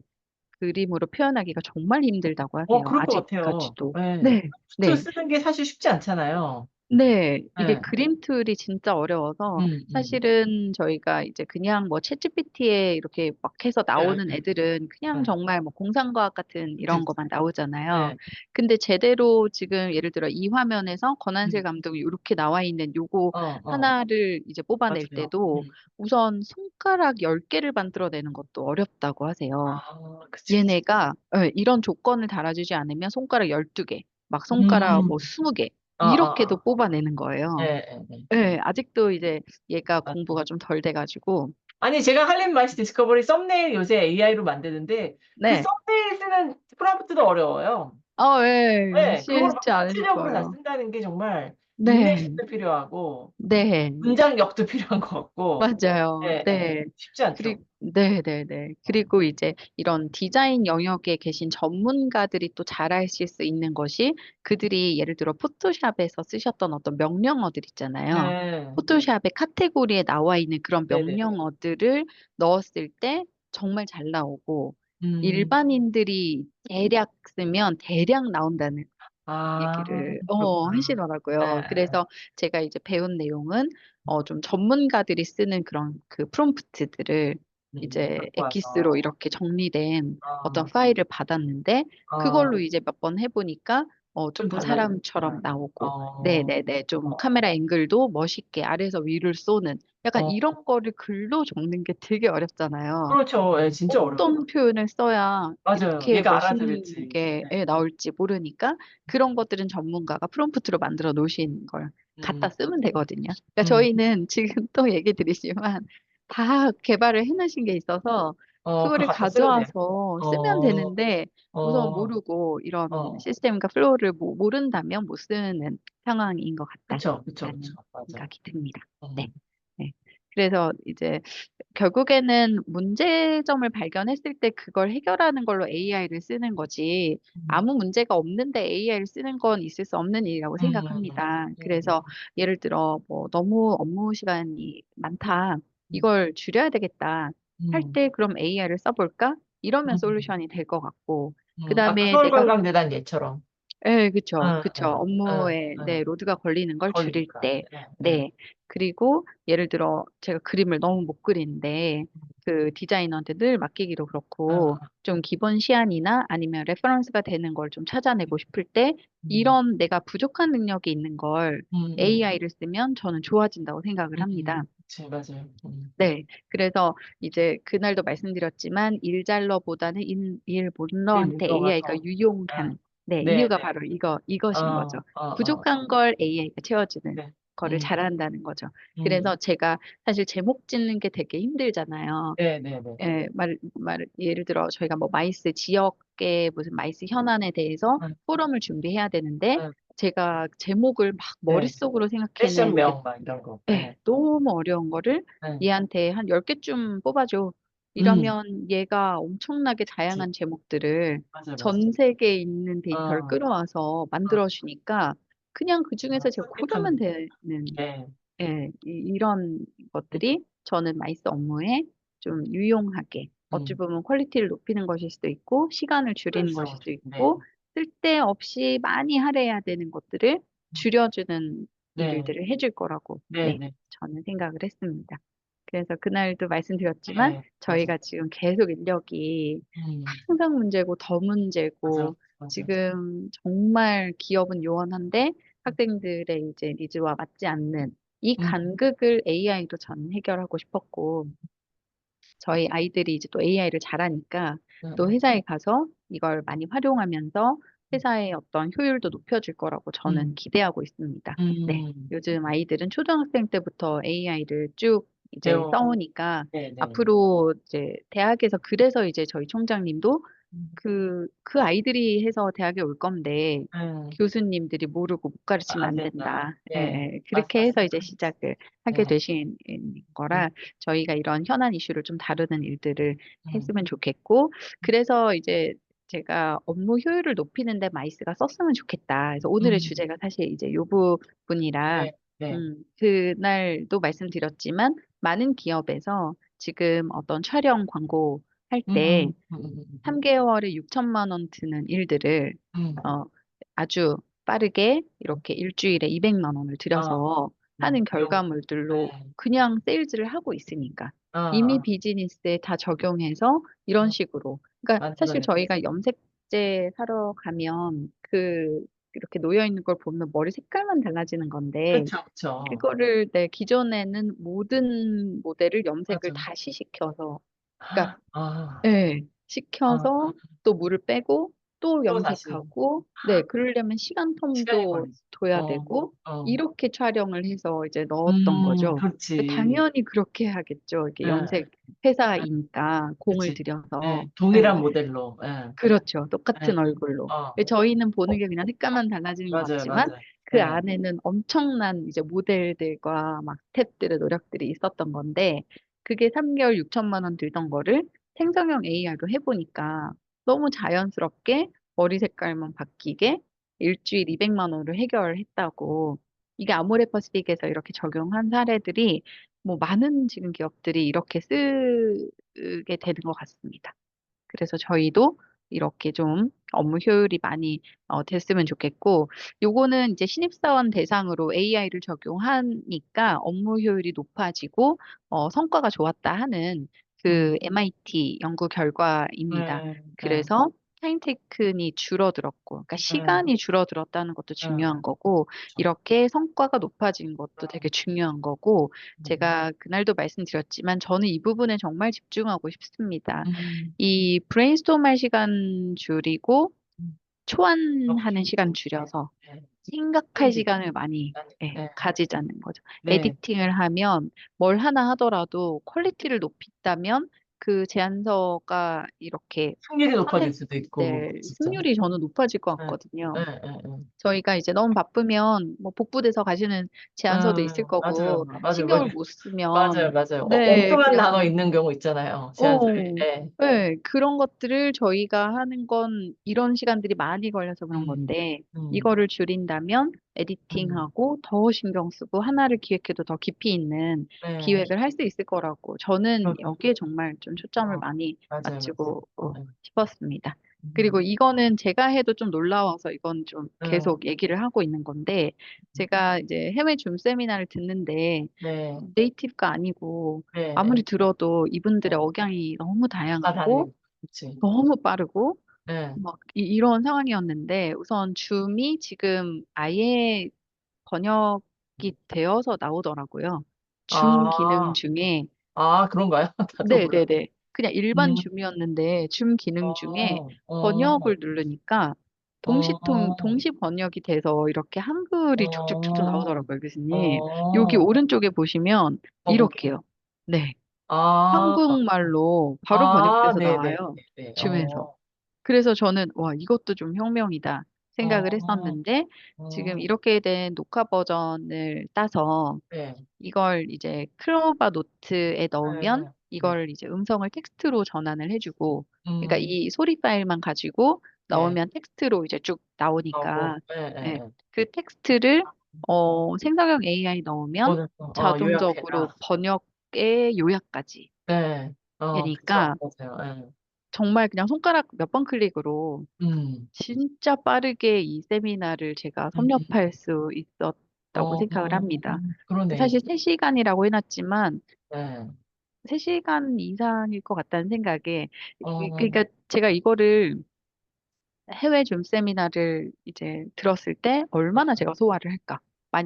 그림으로 표현하기가 정말 힘들다고 하세요. 그럴 것 같아요. 아직까지도. 네. 네, 트 네. 쓰는 게 사실 쉽지 않잖아요. 네, 이게 네. 그림 툴이 진짜 어려워서 음, 음, 사실은 저희가 이제 그냥 뭐 챗GPT에 이렇게 막 해서 네, 나오는 애들은 그냥 네. 정말 뭐 공상과학 같은 그치, 이런 그치. 것만 나오잖아요. 네. 근데 제대로 지금 예를 들어 이 화면에서 권한실 음, 감독이 이렇게 나와 있는 요거 어, 어, 하나를 이제 뽑아낼 맞아요. 때도 우선 손가락 10개를 만들어내는 것도 어렵다고 하세요. 그치, 그치. 얘네가 이런 조건을 달아주지 않으면 손가락 12개, 막 손가락 음, 뭐 20개 이렇게도 어. 뽑아내는 네, 거예요. 네, 네. 네, 아직도 이제 얘가 맞아요. 공부가 좀 덜 돼가지고. 아니, 제가 할렘 마이스 디스커버리 썸네일 요새 AI로 만드는데, 그 네. 썸네일 쓰는 프롬프트도 어려워요. 예, 네, 그거를 막 쉽지 않을 구체적으로 다 거예요. 쓴다는 게 정말 네, 인내심도 필요하고, 네, 문장력도 필요한 것 같고, 맞아요. 네, 네. 네. 쉽지 않죠. 네, 네, 네. 그리고 이제 이런 디자인 영역에 계신 전문가들이 또 잘하실 수 있는 것이 그들이 예를 들어 포토샵에서 쓰셨던 어떤 명령어들 있잖아요. 네, 포토샵의 카테고리에 나와 있는 그런 네네네. 명령어들을 넣었을 때 정말 잘 나오고 음, 일반인들이 대략 쓰면 대략 나온다는 아, 얘기를 그렇구나. 네, 하시더라고요. 그래서 제가 이제 배운 내용은 좀 전문가들이 쓰는 그런 그 프롬프트들을 이제 갖고 엑기스로 와서, 이렇게 정리된 어떤 어, 파일을 받았는데 그걸로 어, 이제 몇 번 해보니까 좀 좀 달라지겠구나. 사람처럼 나오고 어, 네네네 좀 어, 카메라 앵글도 멋있게 아래에서 위를 쏘는 약간 어, 이런 거를 글로 적는 게 되게 어렵잖아요. 그렇죠. 예, 진짜 어떤 어렵죠. 표현을 써야 맞아요. 이렇게 얘가 멋있는 알아들을지. 게 네. 나올지 모르니까 그런 것들은 전문가가 프롬프트로 만들어 놓으신 걸 갖다 음, 쓰면 되거든요. 그러니까 음, 저희는 지금 또 얘기 드리지만 다 개발을 해놓으신 게 있어서 그걸 그거를 갖다 쓰면 돼요. 가져와서 쓰면 어, 되는데 우선 어, 모르고 이런 어, 시스템과 플로우를 모른다면 못 쓰는 상황인 것 그쵸, 그쵸, 그쵸. 같다라는 맞아. 생각이 듭니다. 네. 음, 네. 그래서 이제 결국에는 문제점을 발견했을 때 그걸 해결하는 걸로 AI를 쓰는 거지, 음, 아무 문제가 없는데 AI를 쓰는 건 있을 수 없는 일이라고 음, 생각합니다. 음, 그래서 예를 들어, 뭐, 너무 업무 시간이 많다. 음, 이걸 줄여야 되겠다. 할 음, 때 그럼 AI를 써볼까? 이러면 음, 솔루션이 될 것 같고, 그 아까 다음에 내가 서울관광대단 예처럼. 네, 그쵸, 응, 그쵸. 응, 응, 업무에, 네, 응. 로드가 걸리는 걸 줄일 걸리니까. 때, 네, 네. 네. 그리고 예를 들어 제가 그림을 너무 못 그리는데 그 디자이너한테 늘 맡기기도 응, 그렇고 좀 기본 시안이나 아니면 레퍼런스가 되는 걸 좀 찾아내고 싶을 때 음, 이런 내가 부족한 능력이 있는 걸 음, AI를 쓰면 저는 좋아진다고 생각을 합니다. 그치, 맞아요. 네. 그래서 이제 그날도 말씀드렸지만 일잘러보다는 일 일본러한테 문서가 AI가 더, 응. 유용한 네, 네, 이유가 네. 바로 이것인 거죠. 부족한 어. 걸 AI가 채워주는 네. 거를 음, 잘한다는 거죠. 음, 그래서 제가 사실 제목 짓는 게 되게 힘들잖아요. 네, 네, 네. 예를 들어 저희가 뭐 마이스 지역의 무슨 마이스 현안에 대해서 응, 포럼을 준비해야 되는데 응, 제가 제목을 막 네. 머릿속으로 생각해내는 게 패션명, 막 이런 거. 네, 네, 너무 어려운 거를 네. 얘한테 한 10개쯤 뽑아줘. 음, 이러면 얘가 엄청나게 그치. 다양한 제목들을 맞아요, 맞아요. 전 세계에 있는 데이터를 어, 끌어와서 어, 만들어주니까 그냥 그 중에서 제가 고르면 선택하면, 되는, 네. 예, 이런 음, 것들이 저는 마이스 업무에 좀 유용하게, 어찌 음, 보면 퀄리티를 높이는 것일 수도 있고, 시간을 줄이는 것일 효율성을 수도 네. 있고, 쓸데없이 많이 할애해야 되는 것들을 줄여주는 네, 일들을 해줄 거라고, 네, 네, 네, 저는 생각을 했습니다. 그래서 그날도 말씀드렸지만, 네, 맞아. 저희가 지금 계속 인력이 음, 항상 문제고 더 맞아, 문제고, 맞아. 지금 정말 기업은 요원한데 학생들의 이제 니즈와 맞지 않는 이 음, 간극을 AI로 저는 해결하고 싶었고, 저희 아이들이 이제 또 AI를 잘하니까 또 음, 회사에 가서 이걸 많이 활용하면서 회사의 어떤 효율도 높여줄 거라고 저는 음, 기대하고 있습니다. 네. 음, 요즘 아이들은 초등학생 때부터 AI를 쭉 이제 배워, 써오니까 네, 네. 앞으로 이제 대학에서 그래서 이제 저희 총장님도 음, 그 아이들이 해서 대학에 올 건데 음, 교수님들이 모르고 못 가르치면 안 안 된다. 된다. 예, 네, 예. 그렇게 해서 이제 시작을 하게 네, 되신 거라 저희가 이런 현안 이슈를 좀 다루는 일들을 음, 했으면 좋겠고, 그래서 이제 제가 업무 효율을 높이는데 마이스가 썼으면 좋겠다. 그래서 오늘의 음, 주제가 사실 이제 요 부분이라, 네, 네. 그날도 말씀드렸지만 많은 기업에서 지금 어떤 촬영 광고 할 때 음, 음, 음, 음, 3개월에 6천만 원 드는 일들을 음, 어, 아주 빠르게 이렇게 일주일에 200만 원을 어, 들여서 하는 배워. 결과물들로 네, 그냥 세일즈를 하고 있으니까 이미 어, 비즈니스에 다 적용해서 이런 어, 식으로. 그러니까 사실 만들어내. 저희가 염색제 사러 가면 이렇게 놓여 있는 걸 보면 머리 색깔만 달라지는 건데, 그쵸, 그쵸. 그거를 기존에는 모든 모델을 염색을 맞아. 다시 시켜서, 그러니까 아, 아, 네, 아, 시켜서 또 물을 빼고 또 또 다시 염색하고, 네, 그러려면 시간 시간이 텀도 걸리지. 둬야 어, 되고, 어, 이렇게 촬영을 해서 이제 넣었던 거죠. 그렇지. 당연히 그렇게 해야겠죠. 이게 예, 염색 예, 회사이니까 공을 그치. 들여서. 예, 네, 동일한 모델로. 예, 그렇죠. 예, 똑같은 얼굴로. 어, 저희는 보는 게 그냥 색깔만 달라지는 것 맞아요, 같지만 맞아요. 그 예, 안에는 엄청난 이제 모델들과 막 스태프들의 노력들이 있었던 건데, 그게 3개월 6천만 원 들던 거를 생성형 AI로 해보니까 너무 자연스럽게 머리 색깔만 바뀌게 일주일 200만 원으로 해결했다고. 이게 아모레퍼시픽에서 이렇게 적용한 사례들이 뭐 많은 지금 기업들이 이렇게 쓰게 되는 것 같습니다. 그래서 저희도 이렇게 좀 업무 효율이 많이 됐으면 좋겠고, 요거는 이제 신입사원 대상으로 AI를 적용하니까 업무 효율이 높아지고 성과가 좋았다 하는 그 음, MIT 연구 결과입니다. 예, 예, 그래서 타임 테이큰이 줄어들었고, 그러니까 예, 시간이 줄어들었다는 것도 예, 중요한 거고, 그쵸. 이렇게 성과가 높아진 것도 되게 중요한 거고, 음, 제가 그날도 말씀드렸지만 저는 이 부분에 정말 집중하고 싶습니다. 음, 이 브레인스토մ 할 시간 줄이고 음, 초안하는 너무 시간 좋은데. 줄여서 예, 생각할 땡기고. 시간을 많이 예, 가지자는 거죠. 네, 에디팅을 하면 뭘 하나 하더라도 퀄리티를 높인다면 그 제안서가 이렇게 승률이 높아질 수도 있고, 선택될 진짜. 승률이 저는 높아질 것 예, 같거든요. 예, 예, 예. 저희가 이제 너무 바쁘면 뭐 복부돼서 가시는 제안서도 있을 맞아요, 거고 맞아요, 신경을 맞아요. 못 맞아요, 쓰면, 맞아요. 네, 엉뚱한 단어 그냥 있는 경우 있잖아요. 제안서에. 어, 네. 네, 그런 것들을 저희가 하는 건 이런 시간들이 많이 걸려서 그런 음, 건데, 음, 이거를 줄인다면 음. 에디팅하고 더 신경 쓰고 하나를 기획해도 더 깊이 있는 네. 기획을 할 수 있을 거라고 저는 그러게요. 여기에 정말 좀 초점을 어, 많이 맞아요, 맞아요. 맞추고 네. 싶었습니다. 그리고 음, 이거는 제가 해도 좀 놀라워서 이건 좀 음, 계속 얘기를 하고 있는 건데, 제가 이제 해외 줌 세미나를 듣는데 네, 네이티브가 아니고 네, 네, 아무리 들어도 네. 이분들의 억양이 너무 다 다양하고 달리고, 그치. 너무 빠르고 네. 막 이런 상황이었는데, 우선 줌이 지금 아예 번역이 되어서 나오더라고요. 줌 기능 아, 중에, 그런가요? 나도 몰라. 네네네. 그냥 일반 음, 줌이었는데 줌 기능 중에 어, 번역을 누르니까 어, 동시 번역이 돼서 이렇게 한글이 쭉쭉쭉쭉 어, 나오더라고요, 교수님. 여기 어, 오른쪽에 보시면 거북이. 이렇게요. 네. 아, 한국말로 바로 번역돼서 네네, 나와요. 네, 줌에서. 그래서 저는 와, 이것도 좀 혁명이다 생각을 어, 했었는데, 지금 어, 이렇게 된 녹화 버전을 따서 네, 이걸 이제 클로바 노트에 네, 넣으면 네. 이걸 이제 음성을 텍스트로 전환을 해주고, 그러니까 음, 이 소리 파일만 가지고 네. 넣으면 텍스트로 이제 쭉 나오니까, 하고, 예, 예, 예, 예. 그 텍스트를 생성형 AI 넣으면 자동적으로 요약해라. 번역의 요약까지 네. 그쵸. 되니까 맞아요. 예. 정말 그냥 손가락 몇 번 클릭으로 음, 진짜 빠르게 이 세미나를 제가 음, 섭렵할 수 있었다고 어, 생각을 합니다. 그러네요. 사실 3시간이라고 해놨지만 네. 3시간 이상일 것 같다는 생각에, 어, 그러니까 제가 이거를 해외 줌 세미나를 이제 들었을 때 얼마나 제가 소화를 할까?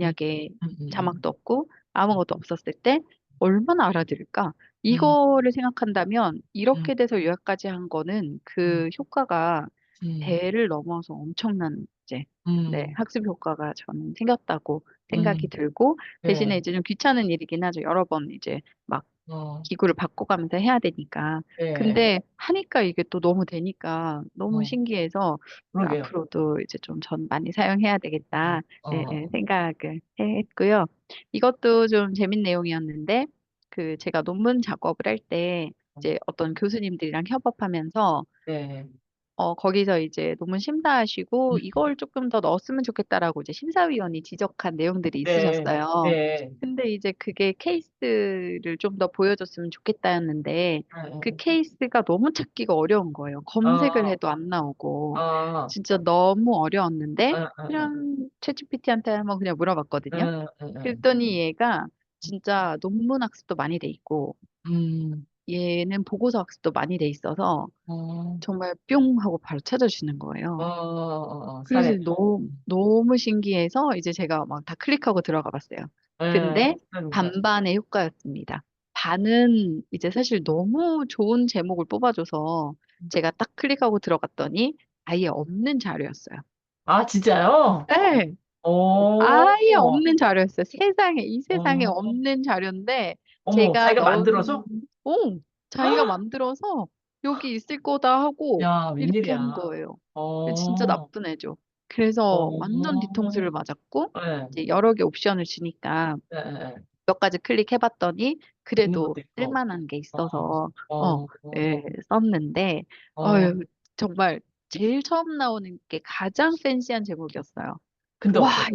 음, 만약에 음, 자막도 없고 아무것도 없었을 때 얼마나 알아들을까? 음, 이거를 생각한다면 음, 이렇게 돼서 요약까지 한 거는 음, 그 효과가 음, 배를 넘어서 엄청난 이제 네, 음, 학습 효과가 저는 생겼다고 생각이 음, 들고, 대신에 네. 이제 좀 귀찮은 일이긴 하죠. 여러 번 이제 막 어, 기구를 바꿔가면서 해야 되니까. 네. 근데 하니까 이게 또 너무 되니까 너무 어, 신기해서 그러게요. 앞으로도 이제 좀 전 많이 사용해야 되겠다, 어, 생각을 했고요. 이것도 좀 재밌는 내용이었는데, 그 제가 논문 작업을 할 때 이제 어떤 교수님들이랑 협업하면서 네. 거기서 이제 논문 심사하시고 음, 이걸 조금 더 넣었으면 좋겠다라고 이제 심사위원이 지적한 내용들이 네. 있으셨어요. 네. 근데 이제 그게 케이스를 좀 더 보여줬으면 좋겠다였는데, 그 케이스가 너무 찾기가 어려운 거예요. 검색을 아, 해도 안 나오고. 아, 진짜 너무 어려웠는데, 아, 아, 그냥 챗GPT한테 한번 그냥 물어봤거든요. 아, 아, 아, 그랬더니 얘가 진짜 논문 학습도 많이 돼 있고, 음, 얘는 보고서 학습도 많이 돼 있어서 어, 정말 뿅 하고 바로 찾아주는 거예요. 그래서 사례. 너무 신기해서 이제 제가 막 다 클릭하고 들어가 봤어요. 근데 그러니까. 반반의 효과였습니다. 반은 이제 사실 너무 좋은 제목을 뽑아줘서 제가 딱 클릭하고 들어갔더니 아예 없는 자료였어요. 아, 진짜요? 네, 오, 아예 없는 자료였어요. 이 세상에 어, 없는 자료인데 어머, 제가 자기가 넣은, 만들어서? 자기가 만들어서 여기 있을 거다 하고 야, 이렇게 웬일이야. 한 거예요. 진짜 어, 나쁜 애죠. 그래서 완전 어, 뒤통수를 맞았고, 네, 이제 여러 개 옵션을 주니까 네, 네, 네. 몇 가지 클릭해봤더니 있는 그래도 것도 있고. 쓸만한 게 어, 있어서 어, 예, 썼는데, 어, 어휴, 정말 제일 처음 나오는 게 가장 팬시한 제목이었어요. 근데 와, 없었어요.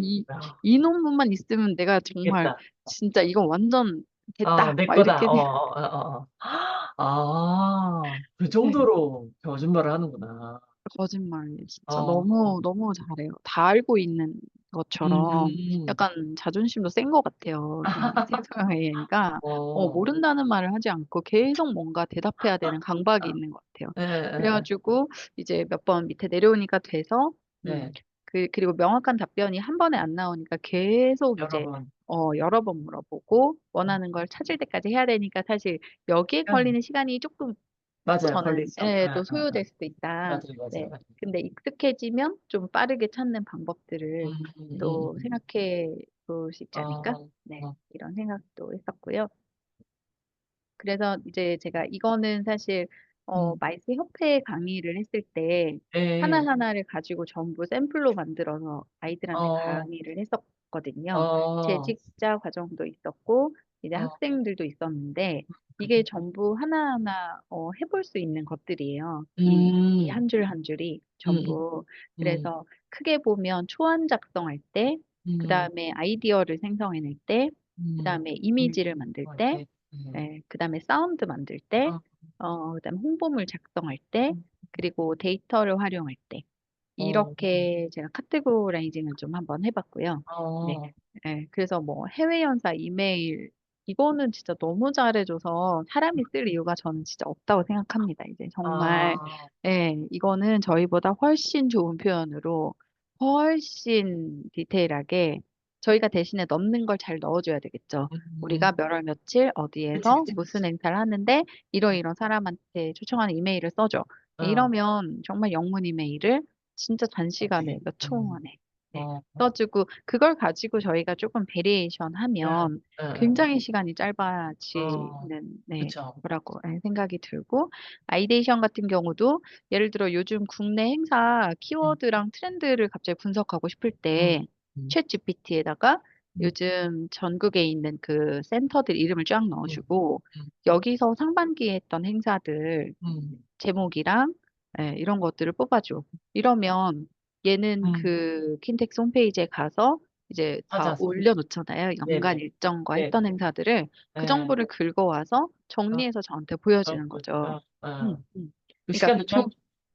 이 논문만 있으면 내가 정말 있겠다. 진짜 이거 완전 됐다. 내 막 거다. 이렇게 그 네, 정도로 거짓말을 하는구나. 거짓말 진짜 어, 너무 너무 잘해요. 다 알고 있는 것처럼 음, 약간 자존심도 센 것 같아요. 이 생성형 AI가 어, 모른다는 말을 하지 않고 계속 뭔가 대답해야 되는 강박이 있는 것 같아요. 네, 네, 네. 그래가지고 이제 몇 번 밑에 내려오니까 돼서 네. 그리고 명확한 답변이 한 번에 안 나오니까 계속 여러 이제 번. 여러 번 물어보고 원하는 걸 찾을 때까지 해야 되니까 사실 여기에 음, 걸리는 시간이 조금 맞아요. 저는 걸리죠. 또 소요될 수도 있다. 맞아요, 맞아요, 네. 맞아요. 근데 익숙해지면 좀 빠르게 찾는 방법들을 음, 음, 음, 또 음. 생각해 볼 수 있지 않을까? 어, 네. 어, 이런 생각도 했었고요. 그래서 이제 제가 이거는 사실 음, 마이스 협회 강의를 했을 때 예, 하나하나를 가지고 전부 샘플로 만들어서 아이들한테 어, 강의를 했었거든요. 어, 재직자 과정도 있었고 이제 어, 학생들도 있었는데 이게 전부 하나하나 해볼 수 있는 것들이에요. 이 음, 한 줄 한 줄이 음, 전부. 음, 그래서 크게 보면 초안 작성할 때, 그 음, 다음에 아이디어를 생성해낼 때, 그 음, 다음에 이미지를 만들 때, 네, 네. 그다음에 사운드 만들 때, 어, 그다음에 홍보물 작성할 때, 음, 그리고 데이터를 활용할 때, 어, 이렇게 제가 카테고라이징을 좀 한번 해봤고요. 네, 어, 그래서 뭐 해외 연사 이메일 이거는 진짜 너무 잘해줘서 사람이 쓸 이유가 저는 진짜 없다고 생각합니다. 이제 정말 아, 이거는 저희보다 훨씬 좋은 표현으로 훨씬 디테일하게 저희가 대신에 넣는 걸 잘 넣어줘야 되겠죠. 음, 우리가 몇 월 며칠 그치, 어디에서 그치, 무슨 그치. 행사를 하는데 이런 사람한테 초청하는 이메일을 써줘. 어, 이러면 정말 영문 이메일을 진짜 단시간에 어떻게, 몇 초 만에 어, 써주고, 그걸 가지고 저희가 조금 베리에이션 네, 하면 네, 굉장히 시간이 어, 짧아지는 그쵸. 거라고 생각이 들고, 아이데이션 같은 경우도 예를 들어 요즘 국내 행사 음, 키워드랑 트렌드를 갑자기 분석하고 싶을 음, 때 음, 챗 GPT에다가 음, 요즘 전국에 있는 그 센터들 이름을 쫙 음, 넣어주고 음, 여기서 상반기에 했던 행사들 음, 제목이랑 이런 것들을 뽑아줘. 이러면 얘는 음. 그 킨텍스 홈페이지에 가서 이제 다 찾아서. 올려놓잖아요. 연간 네네. 일정과 네. 했던 행사들을 그 네. 정보를 긁어와서 어, 정리해서 저한테 보여주는 그렇군. 거죠. 그 그러니까 시간도 짧죠.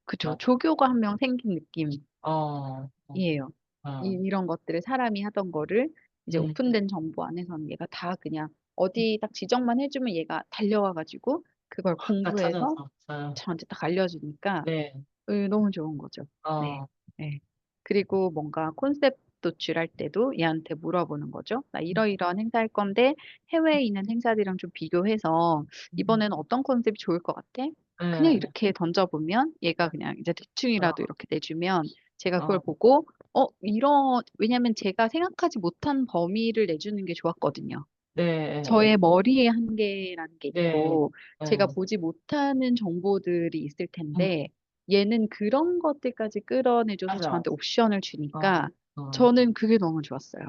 그쵸. 조교가 한 명 생긴 느낌이에요. 어, 어, 어, 이런 것들을 사람이 하던 거를 이제 음, 오픈된 정보 안에서는 얘가 다 그냥 어디 딱 지정만 해주면 얘가 달려와가지고 그걸 다 공부해서 찾아서. 저한테 딱 알려주니까 네. 너무 좋은 거죠. 네. 어, 네. 그리고 뭔가 콘셉트 도출할 때도 얘한테 물어보는 거죠. 나 이러이러한 행사 할 건데 해외에 있는 행사들이랑 좀 비교해서 음, 이번에는 어떤 컨셉이 좋을 것 같아? 그냥 네. 이렇게 던져보면 얘가 그냥 이제 대충이라도 어, 이렇게 내주면 제가 그걸 어, 보고 왜냐면 제가 생각하지 못한 범위를 내주는 게 좋았거든요. 네. 저의 머리의 한계라는 게 네. 있고, 제가 네. 보지 못하는 정보들이 있을 음, 텐데, 얘는 그런 것들까지 끌어내줘서 맞아. 저한테 옵션을 어, 주니까, 어, 저는 그게 너무 좋았어요.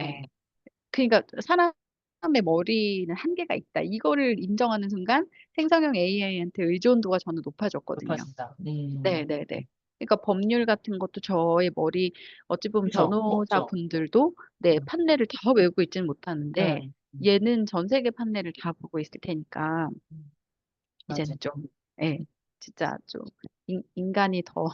예. 어, 그러니까 사람의 머리는 한계가 있다. 이거를 인정하는 순간 생성형 AI한테 의존도가 저는 높아졌거든요. 높아진다. 네네네. 그러니까 법률 같은 것도 저의 머리, 어찌 보면 그죠? 변호사 없죠. 분들도 네, 음, 판례를 다 외우고 있지는 못하는데, 네. 얘는 전 세계 판례를 다 보고 있을 테니까, 음, 맞아. 이제는 좀, 예, 진짜 좀, 인간이 더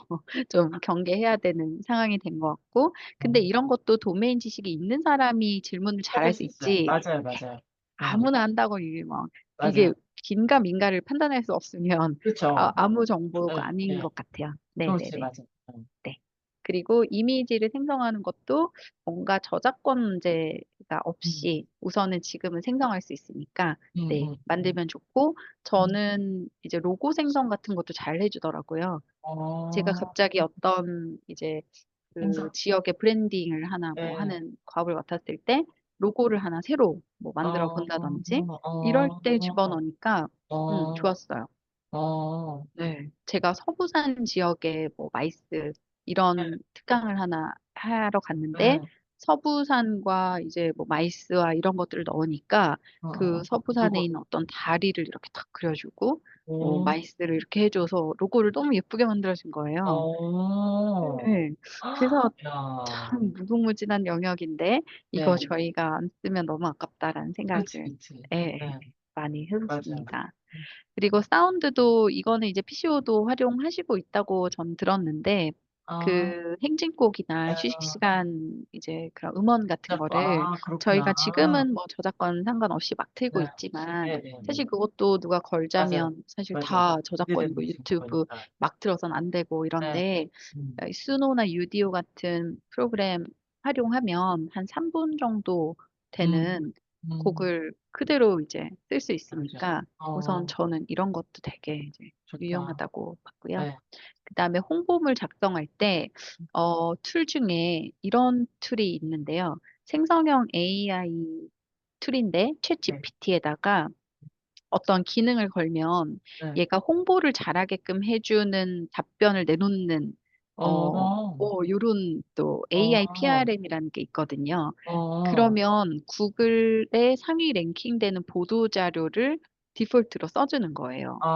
좀 경계해야 되는 상황이 된 것 같고, 어, 근데 이런 것도 도메인 지식이 있는 사람이 질문을 찾을 잘할 수 수 있어요. 있지, 맞아요, 맞아요. 아무나 한다고 이게 막, 이게 맞아요. 긴가 민가를 판단할 수 없으면, 그렇죠. 아무 정보가 네, 아닌 네. 것 같아요. 그렇지, 네네네. 맞아. 네. 그리고 이미지를 생성하는 것도 뭔가 저작권 문제가 음, 없이 우선은 지금은 생성할 수 있으니까 네, 음, 만들면 좋고 음. 저는 이제 로고 생성 같은 것도 잘 해주더라고요. 제가 어, 갑자기 어떤 이제 그 행사. 지역의 브랜딩을 하나 뭐 네. 하는 과업을 맡았을 때 로고를 하나 새로 뭐 만들어 어, 본다든지 이럴 어, 때 집어넣으니까 어, 좋았어요. 어, 네. 제가 서부산 지역에 뭐 마이스 네, 이런 특강을 하나 하러 갔는데 네. 서부산과 이제 뭐 마이스와 이런 것들을 넣으니까 그 서부산에 그거, 있는 어떤 다리를 이렇게 탁 그려주고 뭐 오, 마이스를 이렇게 해줘서 로고를 너무 예쁘게 만들어준 거예요. 어, 네. 그래서 야, 참 무궁무진한 영역인데 이거 네. 저희가 안 쓰면 너무 아깝다라는 그치, 생각을 그치. 네, 많이 맞아요. 해봤습니다. 그리고 사운드도 이거는 이제 PCO도 활용하시고 있다고 전 들었는데 아, 그 행진곡이나 휴식 아, 시간 이제 그런 음원 같은 거를 그렇구나. 저희가 지금은 뭐 저작권 상관없이 막 틀고 네, 있지만 네, 네, 네. 사실 그것도 누가 맞아요. 걸자면 사실 맞아요. 다 기대되는 저작권이고 유튜브 거니까. 막 틀어서는 안 되고 네, 이런데 음, 수노나 유디오 같은 프로그램 활용하면 한 3분 정도 음, 되는 음, 곡을 그대로 이제 쓸 수 그러죠. 있으니까 우선 저는 이런 것도 되게 이제 좋다. 유용하다고 봤고요. 네, 그다음에 홍보물 작성할 때, 툴 중에 이런 툴이 있는데요. 생성형 AI 툴인데, 챗 네, GPT에다가 어떤 기능을 걸면 네. 얘가 홍보를 잘하게끔 해주는 답변을 내놓는, 어, 요런 또 AI 어, PRM이라는 게 있거든요. 어, 그러면 구글의 상위 랭킹되는 보도 자료를 디폴트로 써주는 거예요. 아,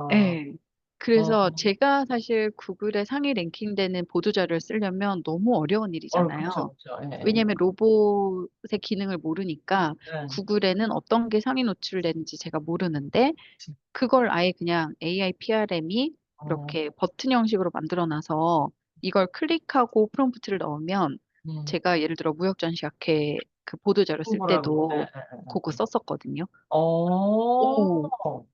네. 그래서 어, 제가 사실 구글에 상위 랭킹되는 보도 자료를 쓰려면 너무 어려운 일이잖아요. 그쵸, 그쵸. 예, 예. 왜냐하면 로봇의 기능을 모르니까 네, 구글에는 어떤 게 상위 노출되는지 제가 모르는데 그치. 그걸 아예 그냥 AI PRM이 어, 이렇게 버튼 형식으로 만들어 놔서 이걸 클릭하고 프롬프트를 넣으면 음, 제가 예를 들어 무역전시학회 그 보도자료 쓸 홍보라고. 예, 때도 예, 그거 예. 썼었거든요. 오, 어,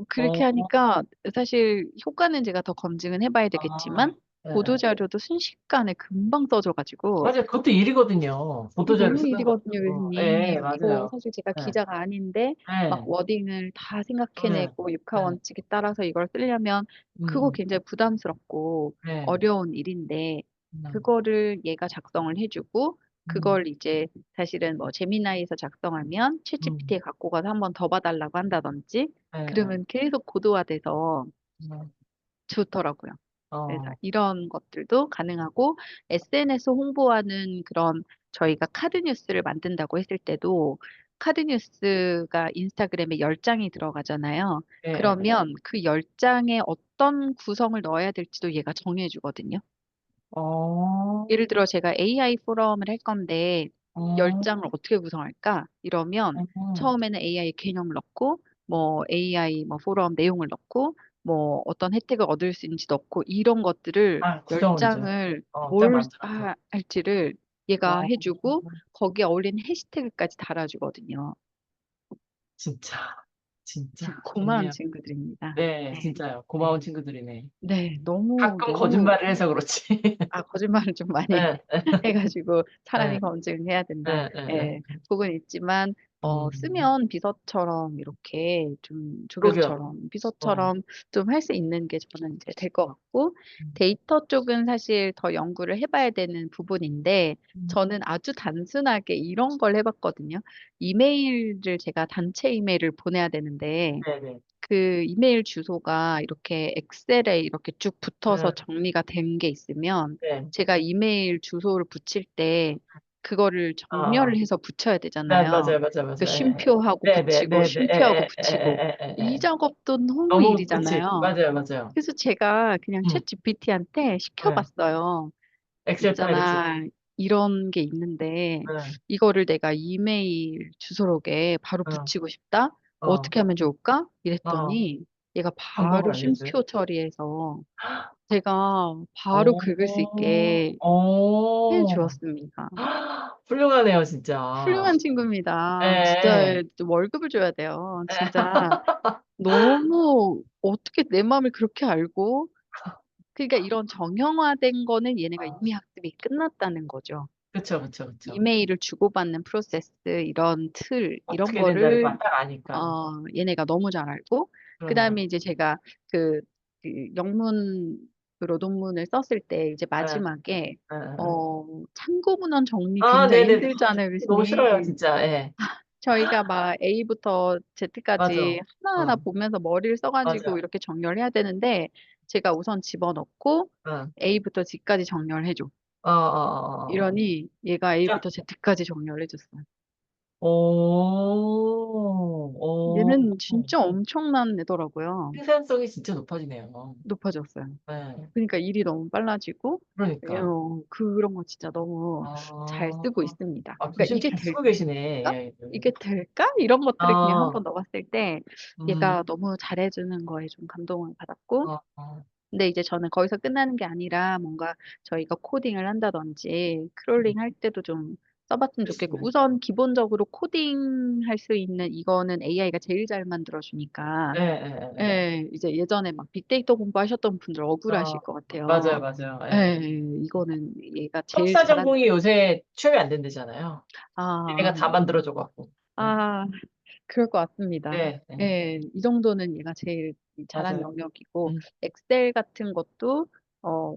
그렇게 어, 하니까 사실 효과는 제가 더 검증은 해봐야 되겠지만 아, 예, 예. 보도자료도 순식간에 금방 써져가지고 맞아요. 그것도 일이거든요. 이게 보도자료 너무 쓰는 것도. 일이거든요, 예, 예, 교수님. 이거 맞아요. 사실 제가 예, 기자가 아닌데 막 예, 워딩을 다 예, 생각해내고 육하 예, 원칙에 따라서 이걸 쓰려면 그거 음, 굉장히 부담스럽고 예, 어려운 일인데 음, 그거를 얘가 작성을 해주고 음, 그걸 이제 사실은 뭐 제미나이에서 작성하면 음, 챗GPT에 갖고 가서 한번 더 봐달라고 한다든지 예, 예, 그러면 계속 고도화돼서 음, 좋더라고요. 그래서 어, 이런 것들도 가능하고 SNS 홍보하는 그런 저희가 카드 뉴스를 만든다고 했을 때도 카드 뉴스가 인스타그램에 10장이 들어가잖아요. 예, 예, 예. 그러면 그 10장에 어떤 구성을 넣어야 될지도 얘가 정해주거든요. 어, 예를 들어 제가 AI 포럼을 할 건데 어, 10장을 어떻게 구성할까? 이러면 처음에는 AI 개념을 넣고 뭐 AI 뭐 포럼 내용을 넣고 뭐 어떤 혜택을 얻을 수 있는지 넣고 이런 것들을 아, 구성을 이제, 10장을 딱 뭘 만들어서. 할지를 얘가 어, 해주고 거기에 어울리는 해시태그까지 달아주거든요. 진짜, 진짜 고마운 좋네요. 친구들입니다. 네, 네, 진짜요. 네, 고마운 친구들이네. 네, 너무 가끔 너무 거짓말을 해서 그렇지. 거짓말을 좀 많이 예, 해가지고 사람이 예, 검증해야 된다. 예, 예, 예. 예, 그건 있지만 음, 쓰면 비서처럼 이렇게 좀 그러게요. 조교처럼 어, 비서처럼 좀 할 수 있는 게 저는 이제 될 것 같고 음, 데이터 쪽은 사실 더 연구를 해봐야 되는 부분인데 음, 저는 아주 단순하게 이런 걸 해봤거든요. 이메일을 제가 단체 이메일을 보내야 되는데 네네. 그 이메일 주소가 이렇게 엑셀에 이렇게 쭉 붙어서 네, 정리가 된 게 있으면 네. 제가 이메일 주소를 붙일 때 그거를 아, 정렬을 해서 붙여야 네, 되잖아요. 맞아요, 맞아요, 그 맞아요. 쉼표하고 네, 네, 붙이고 네, 네, 쉼표하고 붙이고 이 예. 작업도 너무 너무, 그치. 일이잖아요. 맞아요, 맞아요. 그래서 제가 그냥 음, 챗 GPT한테 네. 시켜봤어요. 엑셀 파일을 주, 있잖아, 이런 게 있는데 네, 이거를 내가 이메일 주소록에 바로 어, 붙이고 싶다? 어, 어떻게 하면 좋을까? 어, 이랬더니 얘가 방법을 바로 알려줘요. 쉼표 처리해서 제가 바로 긁을 수 어, 있게 해 어, 주었습니다. 훌륭하네요, 진짜. 훌륭한 친구입니다. 예, 진짜 월급을 줘야 돼요. 예. 진짜 너무 어떻게 내 마음을 그렇게 알고 그러니까 이런 정형화된 거는 얘네가 이미 학습이 끝났다는 거죠. 그쵸, 그쵸, 그쵸. 이메일을 주고받는 프로세스, 이런 틀, 이런 어떻게 된다는 거를, 걸 딱 아니까. 얘네가 너무 잘 알고, 그 그러네요. 다음에 이제 제가 그, 영문으로 논문을 썼을 때 이제 예, 마지막에, 예, 예. 참고 문헌 정리 아, 굉장히 네네. 힘들잖아요, 너무 싫어요, 교수님. 진짜. 예. 저희가 막 A부터 Z까지 맞아. 하나하나 어, 보면서 머리를 써가지고 맞아. 이렇게 정렬해야 되는데, 제가 우선 집어넣고 어, A부터 Z까지 정렬해줘. 어. 이러니 얘가 자, A부터 Z까지 정렬해줬어요. 오, 얘는 진짜 엄청난 애더라고요. 생산성이 진짜 높아지네요. 높아졌어요. 네, 그러니까 일이 너무 빨라지고, 그러니까. 그런 거 진짜 너무 잘 아, 쓰고 있습니다. 그러니까 교수님 잘 쓰고 계시네. 예. 이게 될까? 이런 것들을 그냥 아, 한번 넣어봤을 때 음, 얘가 너무 잘해주는 거에 좀 감동을 받았고, 어, 어, 근데 이제 저는 거기서 끝나는 게 아니라 뭔가 저희가 코딩을 한다든지 크롤링 할 때도 좀 써봤으면 좋겠고 그러시네. 우선 기본적으로 코딩 할 수 있는 이거는 AI가 제일 잘 만들어주니까 예. 예, 이제 예전에 막 빅데이터 공부하셨던 분들 억울하실 어, 것 맞아요, 같아요. 맞아요. 예. 예, 이거는 얘가 제일 석사 잘한 전공이 요새 취업이 안 된대잖아요. 얘가 아, 다 만들어줘갖고. 네, 아, 그럴 것 같습니다. 네, 네. 예, 이 정도는 얘가 제일 잘한 맞아요. 영역이고, 음, 엑셀 같은 것도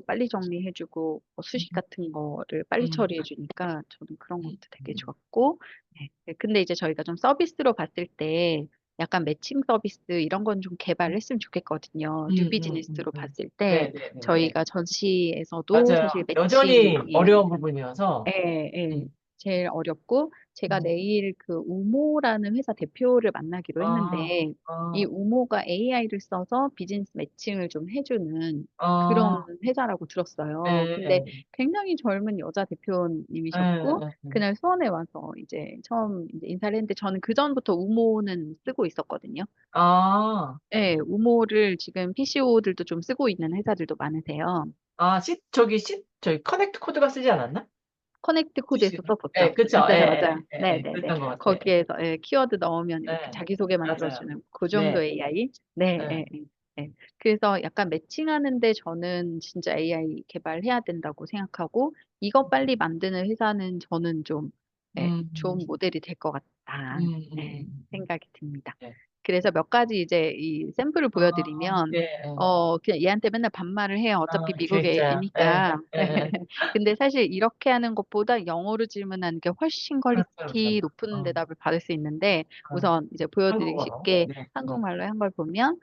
빨리 정리해주고, 수식 음, 같은 거를 빨리 음, 처리해주니까 저는 그런 것도 음, 되게 음. 좋았고, 예. 예, 근데 이제 저희가 좀 서비스로 봤을 때, 약간 매칭 서비스 이런 건 좀 개발을 했으면 좋겠거든요. 뉴 비즈니스로 봤을 때, 네, 네, 네, 네. 저희가 전시에서도 맞아요. 사실 여전히 매칭이 어려운 부분이어서. 예, 예. 음, 제일 어렵고, 제가 음. 내일 그 우모라는 회사 대표를 만나기로 아, 했는데, 이 아, 우모가 AI를 써서 비즈니스 매칭을 좀 해주는 그런 아, 회사라고 들었어요. 근데 예, 굉장히 젊은 여자 예, 대표님이셨고, 예. 그날 수원에 와서 이제 처음 이제 인사를 했는데, 저는 그전부터 우모는 쓰고 있었거든요. 아, 예, 우모를 지금 PCO들도 좀 쓰고 있는 회사들도 많으세요. 저기 커넥트 코드가 쓰지 않았나? 커넥트 코드에서 CC가? 썼었죠. 예, 그쵸. 맞아요, 맞아요. 네네네. 그랬던 것 같아. 거기에서 키워드 넣으면 이렇게 예, 자기소개 맞아요. 만들어주는 그 정도 네, AI. 네, 네. 예, 예, 예. 그래서 약간 매칭하는데 저는 진짜 AI 개발해야 된다고 생각하고 이거 빨리 만드는 회사는 저는 좀 좋은 음, 모델이 될 것 같다. 음, 예, 음, 음. 생각이 듭니다. 네. 그래서 몇 가지 이제 이 샘플을 아, 보여드리면 예, 예. 그냥 얘한테 맨날 반말을 해요. 어차피 미국 진짜. 예, 애니까. 예, 예. 근데 사실 이렇게 하는 것보다 영어로 질문하는 게 훨씬 그렇죠. 퀄리티 높은 대답을 받을 수 있는데 어, 우선 이제 보여드리기 한국어로. 쉽게 네, 네. 한국말로 한 걸 보면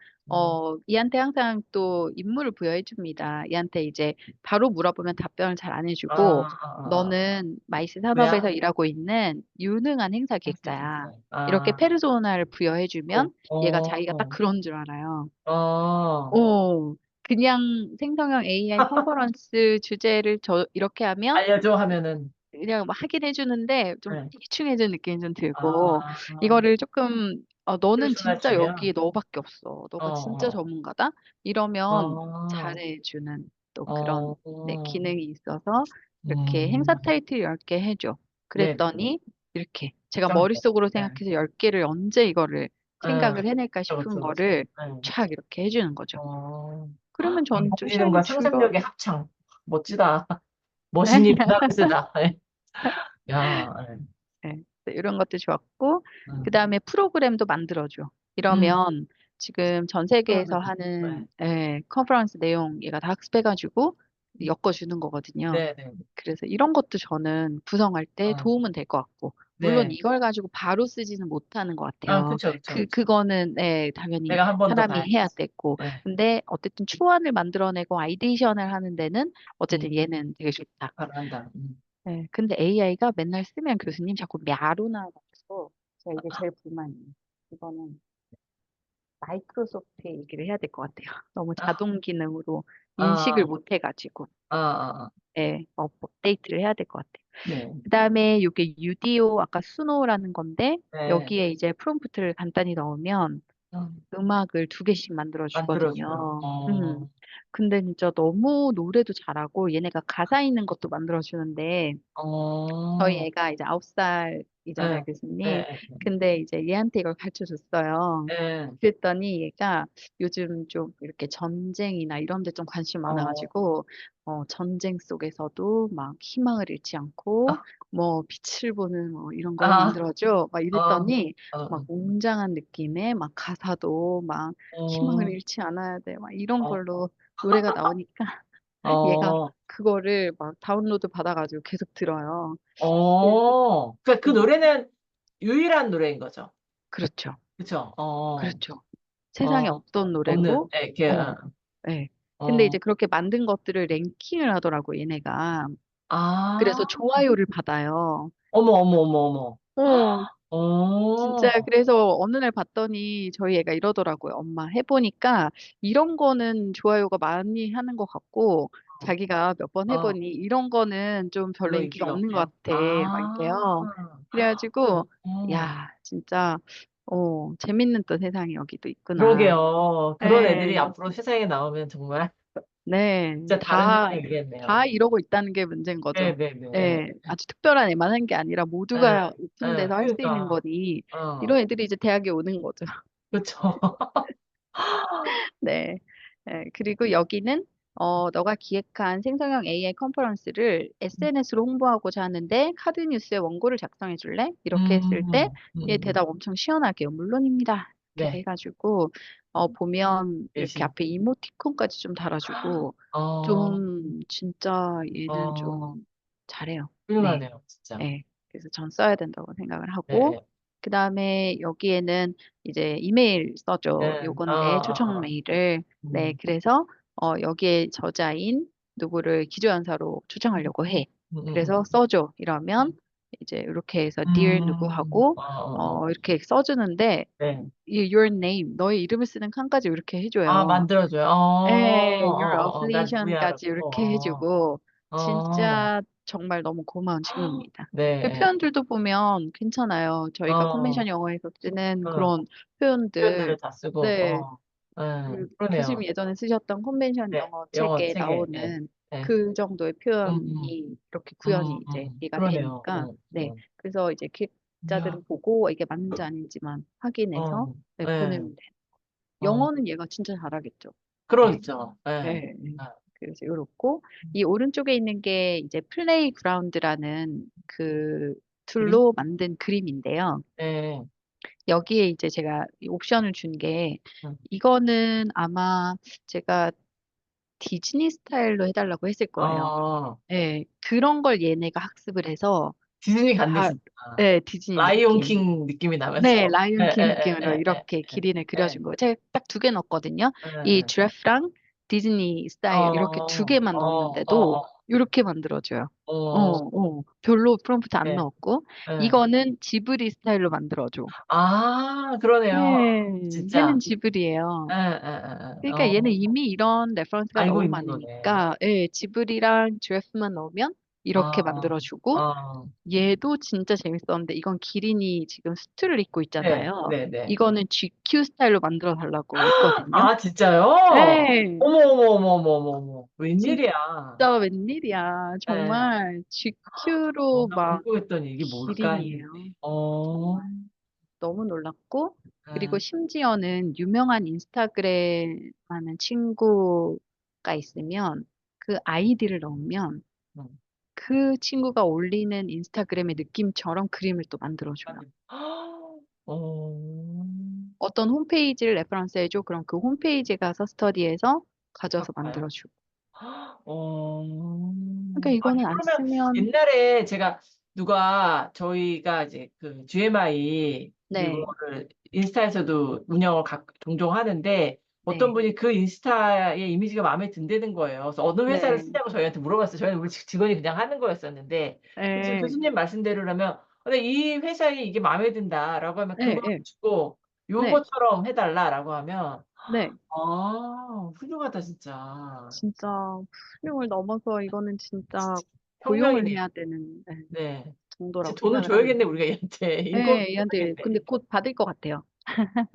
얘한테 항상 또 임무를 부여해 줍니다. 얘한테 이제 바로 물어보면 답변을 잘 안 아, 해주고, 아. 너는 마이스 뭐야? 산업에서 일하고 있는 유능한 행사 함께 기획자야. 기획사. 이렇게 아, 페르소나를 부여해 어, 주면 얘가 자기가 딱 어, 그런 줄 알아요. 어. 어, 그냥 생성형 AI 컨퍼런스 주제를 이렇게 하면 알려줘 하면은, 그냥 뭐 하긴 해주는데 좀 네. 대충 해주는 느낌이 좀 들고 아, 이거를 조금 너는 페르소나 진짜 주면, 여기에 너밖에 없어. 어, 너가 진짜 어, 전문가다? 이러면 어, 잘해주는 또 그런 어, 네, 어, 기능이 있어서 이렇게 행사 음, 타이틀 10개 해줘. 네, 그랬더니 이렇게 제가 정도. 머릿속으로 네, 생각해서 10개를 언제 이거를 응, 생각을 해낼까 그쵸, 싶은 그쵸. 거를 네. 촥 이렇게 해주는 거죠. 어, 그러면 전 좀 인공지능과 시간이 즐거워. 상상력의 합창. 멋지다. 머신이 메타버스다. 야, 네. 네, 이런 것도 좋았고, 그 음, 다음에 프로그램도 만들어줘. 음, 이러면 지금 전 세계에서 그러면, 하는 네. 컨퍼런스 내용 얘가 다 학습해가지고 엮어주는 거거든요. 네, 네. 그래서 이런 것도 저는 구성할 때 어, 도움은 될 것 같고, 물론 네. 이걸 가지고 바로 쓰지는 못하는 것 아, 같아요. 그쵸, 그쵸, 그쵸. 그거는, 네, 당연히 내가 한 번 더 사람이 봐야지. 해야 되고, 네. 근데 어쨌든 초안을 만들어내고 아이데이션을 하는 데는 음, 어쨌든 얘는 되게 좋다. 바로 한다. 네, 근데 AI가 맨날 쓰면 교수님 자꾸 야로 나와가지고 제가 이게 제일 불만이에요. 이거는 마이크로소프트의 얘기를 해야 될 것 같아요. 너무 아, 자동 기능으로 인식을 아, 못 해가지고 아. 네, 업데이트를 해야 될 것 같아요. 네. 그다음에 이게 UDO 아까 수노라는 건데 네. 여기에 이제 프롬프트를 간단히 넣으면 음, 음악을 2개씩 만들어 만들어줘요. 주거든요. 근데 진짜 너무 노래도 잘하고 얘네가 가사 있는 것도 만들어 주는데 저희 어, 애가 이제 9살이잖아요, 네, 교수님. 네, 근데 이제 얘한테 이걸 가르쳐 줬어요. 네. 그랬더니 얘가 요즘 좀 이렇게 전쟁이나 이런 데 좀 관심 어, 많아가지고, 전쟁 속에서도 막 희망을 잃지 않고, 아, 뭐 빛을 보는 뭐 이런 걸 아, 만들어줘. 막 어, 이랬더니 막 어, 웅장한 느낌의 막 가사도 막 희망을 어, 잃지 않아야 돼. 막 이런 어, 걸로 노래가 나오니까 얘가 어, 그거를 막 다운로드 받아가지고 계속 들어요. 그 노래는 유일한 노래인 거죠. 그렇죠. 그쵸? 그렇죠. 세상에 어, 없던 없는, 노래고, 예, 이렇게, 어, 네. 근데 어, 이제 그렇게 만든 것들을 랭킹을 하더라고, 얘네가. 그래서 아, 좋아요를 받아요. 어머, 어머, 어머, 어머. 어, 진짜 어, 그래서 어느 날 봤더니 저희 애가 이러더라고요. 엄마 해보니까 이런 거는 좋아요가 많이 하는 것 같고, 자기가 몇 번 어, 해보니 이런 거는 좀 별로 별로 인기가 인기가 없는 것 없대요. 같아. 막 아, 이래요. 그래가지고, 어. 야, 진짜, 재밌는 또 세상이 여기도 있구나. 그러게요. 그런 애들이 네, 앞으로 세상에 나오면 정말 네, 진짜 다른 세상이겠네요. 다 이러고 있다는 게 문제인 거죠. 네네네. 네, 아주 특별한 애만 한 게 아니라 네, 모두가 네, 오픈돼서 할 수 있는 그러니까, 거니, 어, 이런 애들이 이제 대학에 오는 거죠. 그쵸. 네. 네, 그리고 여기는, 너가 기획한 생성형 AI 컨퍼런스를 SNS로 홍보하고자 하는데, 카드 뉴스에 원고를 작성해 줄래? 이렇게 했을 때, 얘 음. 대답 엄청 시원하게요. 물론입니다. 이렇게 네, 해가지고, 보면 이렇게 일신. 앞에 이모티콘까지 좀 달아주고, 어, 좀 진짜 얘는 어, 좀 잘해요. 네. 훌륭하네요, 진짜. 네. 그래서 전 써야 된다고 생각을 네, 하고, 네, 그 다음에 여기에는 이제 이메일 써줘. 네, 요건데 초청 메일을. 네. 음, 그래서, 여기에 저자인 누구를 기조연사로 음, 초청하려고 해. 음, 그래서 음, 써줘. 이러면 이제 이렇게 해서 dear 누구하고, 어. 이렇게 써주는데, 네. your name, 너의 이름을 쓰는 칸까지 이렇게 아, 해줘요. 만들어줘요. 예, your 난 affiliation까지 누구야라고. 이렇게 해주고, 어, 진짜 정말 너무 고마운 친구입니다. 그 네, 표현들도 보면 괜찮아요. 저희가 컨벤션 어, 영어에서 쓰는 어, 그런 표현들. 표현들을 다 쓰고, 네, 그러네요. 교수님이 예전에 쓰셨던 컨벤션 네, 영어 영어 책에 책에, 네, 나오는 네, 그 정도의 음, 표현이 이렇게 구현이 이제 얘가 그러네요. 되니까, 네. 그래서 이제 야, 기획자들은 보고 이게 맞는지 아닌지만 확인해서 네, 네, 보내면 돼. 어, 영어는 얘가 진짜 잘하겠죠. 네. 그러겠죠. 네, 네. 아, 그래서 이렇고 이 오른쪽에 있는 게 이제 플레이그라운드라는 그 그림? 툴로 만든 그림인데요. 네, 여기에 이제 제가 이 옵션을 준 게 음, 이거는 아마 제가 디즈니 스타일로 해달라고 했을 거예요. 어, 네, 그런 걸 얘네가 학습을 해서 디즈니 같네, 다, 진짜. 네, 디즈니 라이온 느낌. 킹 느낌이 네, 나면서. 예, 라이온 킹 예, 예, 느낌으로 예, 예, 이렇게 예, 기린을 예, 그려준 거. 제가 딱 두 개 넣었거든요. 예, 이 예. 지라프랑 디즈니 스타일 이렇게 두 개만 넣었는데도 이렇게 만들어줘요. 별로 프롬프트 안 네, 넣었고, 예. 이거는 지브리 스타일로 만들어줘. 아, 그러네요. 네, 진짜. 얘는 지브리예요. 예, 예, 예. 그러니까 얘는 이미 이런 레퍼런스가 알고 너무 있는 거네. 많으니까, 예, 지브리랑 지라프만 넣으면 이렇게 아, 만들어주고, 아, 얘도 진짜 재밌었는데 이건 기린이 지금 수트를 입고 네, 있잖아요. 네, 네. 이거는 GQ 스타일로 만들어 달라고 했거든요. 아, 진짜요? 네, 어머, 어머, 어머, 어머, 어머, 어머. 웬일이야. 진짜 웬일이야. 예. 정말 GQ로 나 막 궁금했더니 이게 뭘까 했는데. 기린이에요. 정말 너무 놀랐고, 그리고 예. 심지어는 유명한 인스타그램 하는 친구가 있으면 그 아이디를 넣으면 음. 그 친구가 올리는 인스타그램의 느낌처럼 그림을 또 아, 만들어줘요. 네. 어, 어떤 홈페이지를 레퍼런스 해줘. 그럼 그 홈페이지에 가서 스터디해서 가져와서 바꿔요. 만들어주고. 어, 그러니까 아니, 이거는 안 그러면 쓰면, 옛날에 제가 누가 저희가 이제 그 GMI 네, 그거를 인스타에서도 운영을 종종 하는데 어떤 네, 분이 그 인스타의 이미지가 마음에 든다는 거예요. 그래서 어느 회사를 네, 쓰냐고 저희한테 물어봤어요. 저희는 우리 직원이 그냥 하는 거였었는데 지금 네, 교수님 말씀대로라면 근데 이 회사에 이게 마음에 든다라고 하면 네, 그걸 네, 주고 네, 요것처럼 해달라라고 하면 네. 훌륭하다 진짜. 진짜 훌륭을 넘어서 이거는 진짜 고용을 혁명이네요. 해야 되는 네, 네. 이제 정도라고 돈을 생각을 줘야겠네, 합니다. 우리가 얘한테. 인건비 네, 얘한테 근데 줘야겠네. 곧 받을 것 같아요.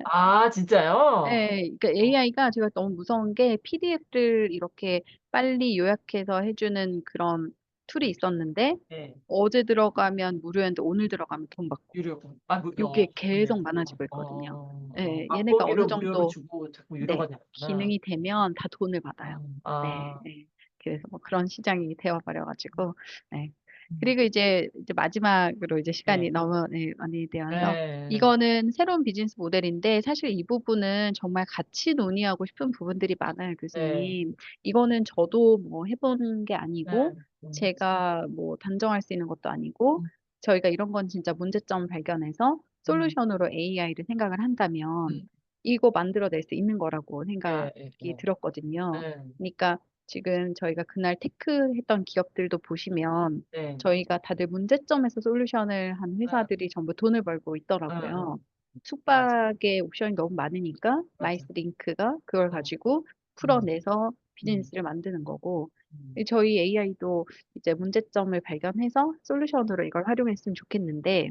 아, 진짜요? 네, 그러니까 AI가 제가 너무 무서운 게 PDF를 이렇게 빨리 요약해서 해주는 그런 툴이 있었는데 네. 어제 들어가면 무료였는데 오늘 들어가면 돈 받고 유료고. 요게 그러네요. 계속 많아지고 있거든요. 예, 얘네가 어느 맛보기로 무료로 정도 주고 자꾸 네, 유료가 되는구나. 기능이 되면 다 돈을 받아요. 음, 네, 아, 네. 그래서 뭐 그런 시장이 되어버려가지고, 네. 음, 그리고 이제 마지막으로 이제 시간이 네. 너무 네, 많이 되어서 네. 이거는 새로운 비즈니스 모델인데 사실 이 부분은 정말 같이 논의하고 싶은 부분들이 많아요, 네. 교수님. 이거는 저도 뭐 해본 게 네. 아니고 음, 제가 뭐 단정할 수 있는 것도 아니고 음, 저희가 이런 건 진짜 문제점 발견해서 음, 솔루션으로 AI를 생각을 한다면 음. 이거 만들어낼 수 있는 거라고 네, 네, 생각이 네. 들었거든요. 네. 그러니까 지금 저희가 그날 테크 했던 기업들도 보시면 네. 저희가 다들 문제점에서 솔루션을 한 아, 회사들이 전부 돈을 벌고 아, 아. 있더라고요. 맞아, 숙박의 옵션이 너무 많으니까 맞아. 마이스링크가 그걸 어, 가지고 음, 풀어내서 음, 비즈니스를 만드는 거고 음, 저희 AI도 이제 문제점을 발견해서 솔루션으로 이걸 활용했으면 좋겠는데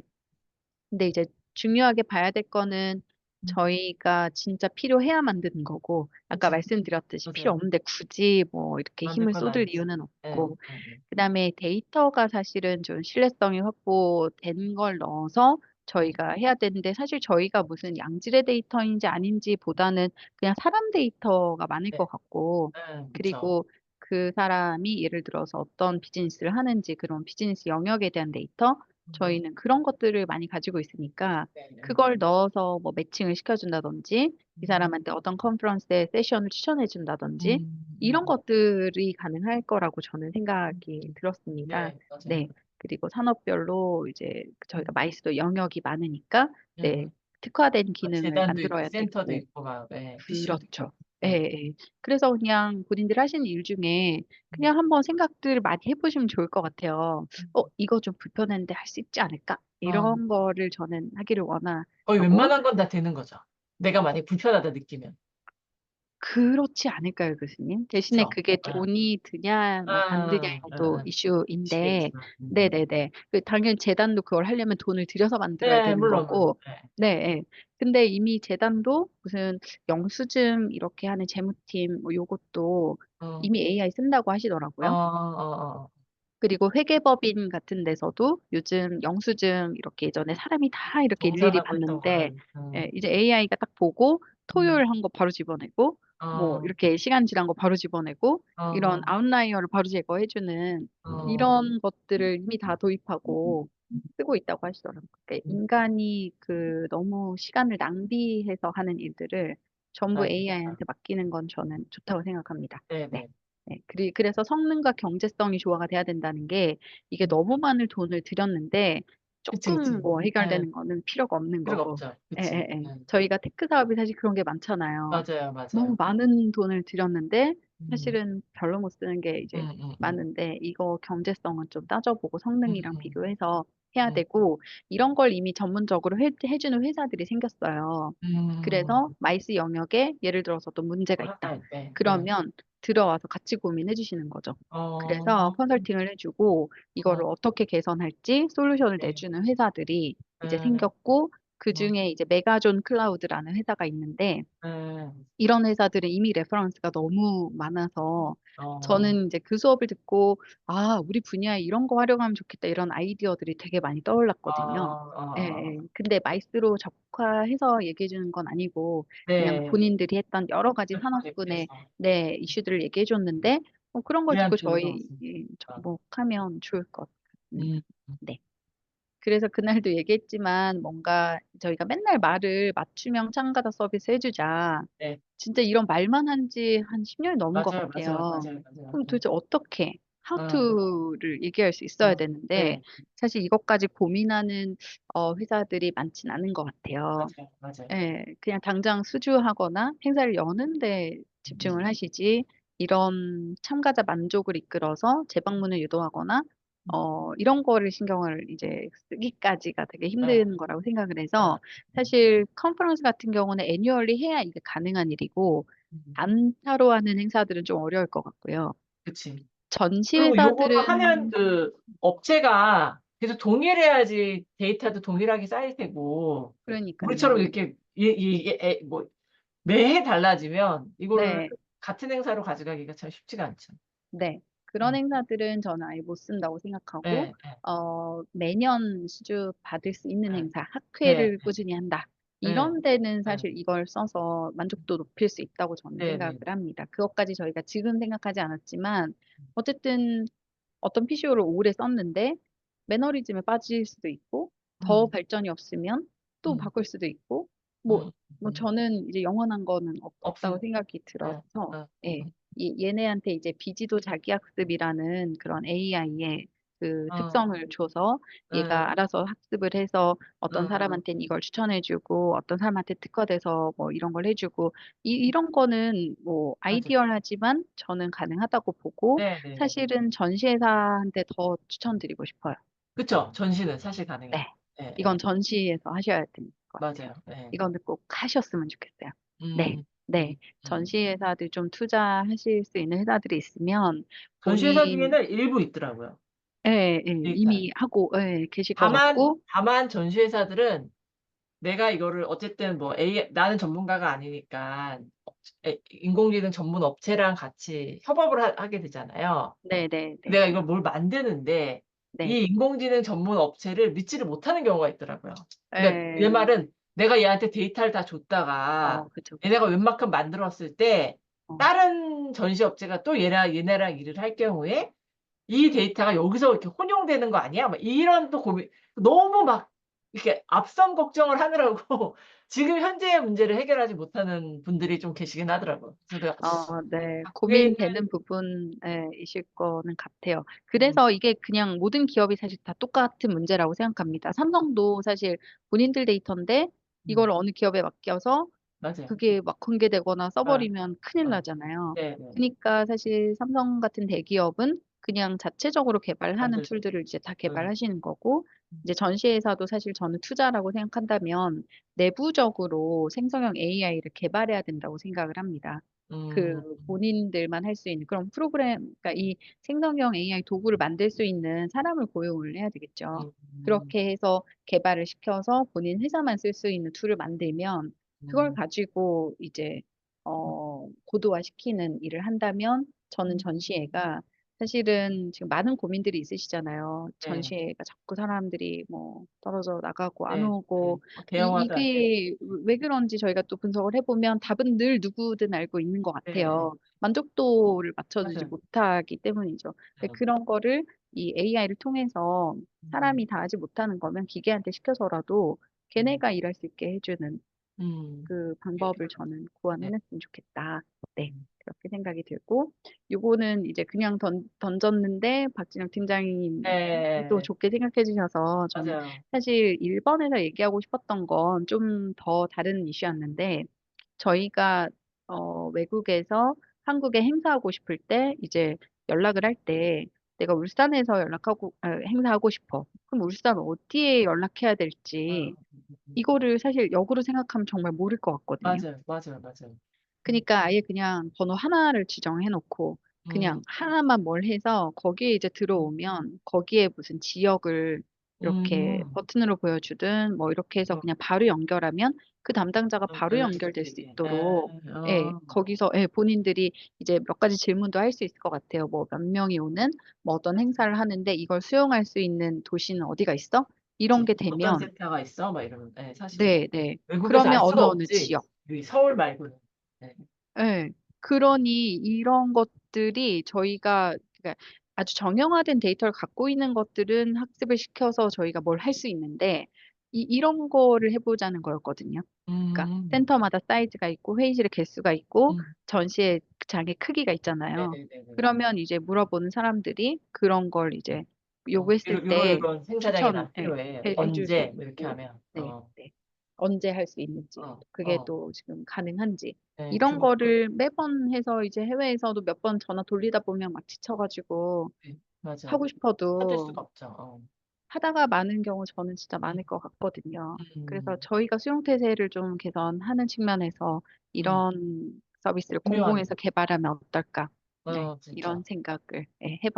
근데 이제 중요하게 봐야 될 거는 음. 저희가 진짜 필요해야 만드는 거고, 아까 그치. 말씀드렸듯이 필요 맞아요. 없는데 굳이 뭐 이렇게 만들 힘을 건 쏟을 아니지. 이유는 예, 없고, 예, 예. 그다음에 데이터가 사실은 좀 신뢰성이 확보된 걸 넣어서 음, 저희가 해야 되는데, 사실 저희가 무슨 양질의 데이터인지 아닌지보다는 그냥 사람 데이터가 많을 네, 것 같고, 그쵸. 그리고 그 사람이 예를 들어서 어떤 비즈니스를 하는지 그런 비즈니스 영역에 대한 데이터, 음, 저희는 그런 것들을 많이 가지고 있으니까 네, 네. 그걸 넣어서 뭐 매칭을 시켜준다든지 이 음, 사람한테 어떤 컨퍼런스에 세션을 추천해준다든지 음, 이런 음, 것들이 가능할 거라고 저는 생각이 들었습니다. 네, 맞아요. 네. 그리고 산업별로 이제 저희가 음, 마이스도 영역이 많으니까 네. 음. 특화된 기능을 재단도 있고, 만들어야 센터도 되고 있고, 막, PC도 그렇죠. 있고. 예, 네. 예. 그래서 그냥 본인들 하시는 일 중에 음, 그냥 한번 생각들 많이 해보시면 좋을 것 같아요. 음. 이거 좀 불편했는데 할 수 있지 않을까? 어, 이런 거를 저는 하기를 거의 원하고, 웬만한 건 다 되는 거죠. 내가 만약 불편하다 느끼면. 그렇지 않을까요, 교수님? 대신에 그쵸? 그게 아, 돈이 드냐, 뭐 안 드냐도 이슈인데, 미치겠지만. 네네네. 당연히 재단도 그걸 하려면 돈을 들여서 만들어야 네, 되는 물론. 거고, 네. 예. 근데 이미 재단도 무슨 영수증 이렇게 하는 재무팀, 뭐 요것도 어, 이미 AI 쓴다고 어, 하시더라고요. 어, 어. 그리고 회계법인 같은 데서도 요즘 영수증 이렇게 예전에 사람이 다 이렇게 일일이 정산하고 했던 봤는데 거를. 이제 AI가 딱 보고 음, 토요일 한 거 바로 집어내고 뭐 어, 이렇게 시간 지난 거 바로 집어내고 이런 어, 아웃라이어를 바로 제거해주는 어. 이런 것들을 이미 다 도입하고 쓰고 있다고 하시더라고요. 그러니까 인간이 그 너무 시간을 낭비해서 하는 일들을 전부 맞습니다. AI한테 맡기는 건 저는 좋다고 생각합니다. 네. 네네. 네, 그래서 성능과 경제성이 조화가 돼야 된다는 게 이게 너무 많은 돈을 들였는데 그치, 조금 그치. 뭐 예, 해결되는 거는 필요가 없는 필요가 거고. 없죠. 예, 그치. 예, 예. 예. 저희가 테크 사업이 사실 그런 게 많잖아요. 맞아요, 너무 맞아요. 많은 돈을 들였는데 음, 사실은 별로 못 쓰는 게 이제 음. 많은데 이거 경제성은 좀 따져보고 음, 성능이랑 음, 비교해서 해야 음, 되고 이런 걸 이미 전문적으로 해주는 회사들이 생겼어요. 그래서 음. 마이스 영역에 예를 들어서 또 문제가 있다. 하나일 때. 예. 그러면 들어와서 같이 고민해 주시는 거죠. 그래서 어, 컨설팅을 해주고 이거를 어, 어떻게 개선할지 솔루션을 네. 내주는 회사들이 이제 예, 생겼고 어, 그중에 이제 메가존 클라우드라는 회사가 있는데 예, 이런 회사들은 이미 레퍼런스가 너무 많아서 어, 저는 이제 그 수업을 듣고 아, 우리 분야에 이런 거 활용하면 좋겠다 이런 아이디어들이 되게 많이 떠올랐거든요. 예, 예. 근데 마이스로 적화해서 얘기해 주는 건 아니고 그냥 네. 본인들이 했던 여러 가지 산업군의 프로젝트에서 네, 이슈들을 얘기해 줬는데 그런 걸 듣고 우리한테 저희 얻어왔으니까. 접목하면 좋을 것 같습니다. 음, 네. 그래서 그날도 얘기했지만 뭔가 저희가 맨날 말을 맞춤형 참가자 서비스 해주자. 네. 진짜 이런 말만 한 지 한 10년이 넘은 것 맞아요, 맞아요, 같아요. 맞아요, 맞아요. 그럼 도대체 어떻게, how 어, to를 얘기할 수 있어야 되는데, 네, 사실 이것까지 고민하는 회사들이 많진 않은 것 같아요. 맞아요, 맞아요. 예, 그냥 당장 수주하거나 행사를 여는 데 집중을 하시지, 이런 참가자 만족을 이끌어서 재방문을 유도하거나, 이런 거를 신경을 이제 쓰기까지가 되게 네, 힘든 거라고 생각을 네. 해서, 사실 컨퍼런스 같은 경우는 애뉴얼리 해야 이게 가능한 일이고, 음, 단타로 하는 행사들은 좀 어려울 것 같고요. 그치. 전시 그리고 요거를 하면 회사들은, 그 업체가 계속 동일해야지 데이터도 동일하게 쌓일 테고, 우리처럼 그러니까요. 이렇게 뭐 매해 달라지면 이거를 네. 같은 행사로 가져가기가 참 쉽지가 않죠. 네. 그런 음, 행사들은 저는 아예 못 쓴다고 생각하고, 네, 네, 매년 수주 받을 수 있는 네, 행사, 네, 학회를 꾸준히 한다. 네, 이런 데는 네, 사실 이걸 써서 만족도 높일 수 있다고 저는 네, 생각을 네. 합니다. 그것까지 저희가 지금 생각하지 않았지만, 어쨌든 어떤 PCO를 오래 썼는데, 매너리즘에 빠질 수도 있고, 더 음, 발전이 없으면 또 음, 바꿀 수도 있고, 뭐, 음, 뭐 음. 저는 이제 영원한 거는 없다고 없으니까. 생각이 네, 들어서, 네, 예. 얘네한테 이제 비지도 자기학습이라는 그런 AI의 그 어, 특성을 줘서 네, 얘가 알아서 학습을 해서 어떤 어, 사람한테는 이걸 추천해주고 어떤 사람한테 특화돼서 뭐 이런 걸 해주고 이런 거는 뭐 맞아. 아이디어하지만 저는 가능하다고 보고 네, 네. 사실은 전시회사한테 더 추천드리고 싶어요. 그쵸. 전시는 사실 가능해요. 네. 네, 이건 네. 전시에서 하셔야 될 것 같아요. 맞아요. 네. 이거는 꼭 하셨으면 좋겠어요. 네. 음, 네. 음, 음. 전시회사들 좀 투자하실 수 있는 회사들이 있으면 전시회사 본인, 중에는 일부 있더라고요. 예, 예, 데이터에. 이미 하고, 예, 계실 것 다만, 같고, 다만 전시회사들은 내가 이거를 어쨌든 뭐 나는 전문가가 아니니까 인공지능 전문 업체랑 같이 협업을 하게 되잖아요. 네, 네, 네, 내가 이걸 뭘 만드는데 네. 이 인공지능 전문 업체를 믿지를 못하는 경우가 있더라고요. 그러니까 내 예, 말은 내가 얘한테 데이터를 다 줬다가 그쵸, 얘네가 그쵸. 웬만큼 만들었을 때 어, 다른 전시 업체가 또 얘네랑 일을 할 경우에 '이 데이터가 여기서 이렇게 혼용되는 거 아니야?' 막 이런 또 고민 너무 막 이렇게 앞선 걱정을 하느라고 지금 현재의 문제를 해결하지 못하는 분들이 좀 계시긴 하더라고요. 그래서 내가 네, 학회는 고민되는 부분이실 거는 같아요. 음, 그래서 이게 그냥 모든 기업이 사실 다 똑같은 문제라고 생각합니다. 삼성도 사실 본인들 데이터인데 이걸 음, 어느 기업에 맡겨서 맞아요. 그게 막 공개되거나 어, 써버리면 큰일 어. 나잖아요. 네네. 그러니까 사실 삼성 같은 대기업은 그냥 자체적으로 개발하는 만들 툴들을 이제 다 음. 개발하시는 거고, 음. 이제 전시회사도 사실 저는 투자라고 생각한다면 내부적으로 생성형 AI를 개발해야 된다고 생각을 합니다. 그 음. 본인들만 할 수 있는 그런 프로그램, 그러니까 이 생성형 AI 도구를 만들 수 있는 사람을 고용을 해야 되겠죠. 음. 그렇게 해서 개발을 시켜서 본인 회사만 쓸 수 있는 툴을 만들면 그걸 음. 가지고 이제 고도화시키는 일을 한다면 저는 음. 전시회가 사실은 지금 많은 고민들이 있으시잖아요. 네. 전시회가 자꾸 사람들이 뭐 떨어져 나가고 안 네. 네. 오고 대형화도 안 되고. 이게 왜 그런지 저희가 또 분석을 해보면 답은 늘 누구든 알고 있는 것 네. 같아요. 만족도를 맞춰주지 맞아요. 못하기 때문이죠. 근데 맞아요. 그런 거를 이 AI를 통해서 음. 사람이 다 하지 못하는 거면 기계한테 시켜서라도 음. 걔네가 일할 수 있게 해주는 음. 그 그게 방법을 필요하죠. 저는 네. 구현해냈으면 좋겠다. 네, 음. 그렇게 생각. 생각이 들고, 요거는 이제 그냥 던졌는데 박진영 팀장님이 또 네, 좋게 생각해 주셔서 저는 맞아요. 사실 1번에서 얘기하고 싶었던 건 좀 더 다른 이슈였는데, 저희가 외국에서 한국에 행사하고 싶을 때 이제 연락을 할 때 내가 울산에서 행사하고 싶어. 그럼 울산 어디에 연락해야 될지 이거를 사실 역으로 생각하면 정말 모를 것 같거든요. 맞아요, 맞아요, 맞아요. 음, 그러니까 아예 그냥 번호 하나를 지정해 놓고 그냥 음, 하나만 뭘 해서 거기에 이제 음, 들어오면 거기에 무슨 지역을 이렇게 음, 버튼으로 보여주든 뭐 이렇게 해서 그냥 바로 연결하면 그 담당자가 바로 연락할 수 연결될 수 있게. 있도록 거기서 본인들이 이제 몇 가지 질문도 할 수 있을 것 같아요. 뭐 몇 명이 오는 뭐 어떤 행사를 하는데 이걸 수용할 수 있는 도시는 어디가 있어? 이런 그치. 게 어떤 되면 센터가 있어? 막 이러면, 네, 사실 네, 네. 외국에서 그러면 알 수가 어느 없지. 지역. 여기 서울 말고는. 네. 예. 그러니 이런 것들이 저희가 그러니까 아주 정형화된 데이터를 갖고 있는 것들은 학습을 시켜서 저희가 뭘 할 수 있는데 이런 거를 해 보자는 거였거든요. 그러니까 음, 센터마다 사이즈가 있고 회의실의 개수가 있고 음, 전시의 장의 크기가 있잖아요. 네네네네. 그러면 이제 물어보는 사람들이 그런 걸 이제 요구했을 이런 때 생사장이 추천 난 필요해. 해줄 수 언제? 뭐 이렇게 있고 하면, 네, 네. 언제 할 수 있는지 어, 그게 어, 또 지금 가능한지 네, 이런 거를 매번 해서 이제 해외에서도 몇 번 전화 돌리다 보면 막 지쳐가지고 네, 맞아. 하고 찾을 싶어도 수가 없죠. 어. 하다가 많은 경우 저는 진짜 음, 많을 것 같거든요. 그래서 음, 저희가 수용태세를 좀 개선하는 측면에서 음, 이런 서비스를 공공에서 분명합니다. 개발하면 어떨까? 네, 진짜. 이런 생각을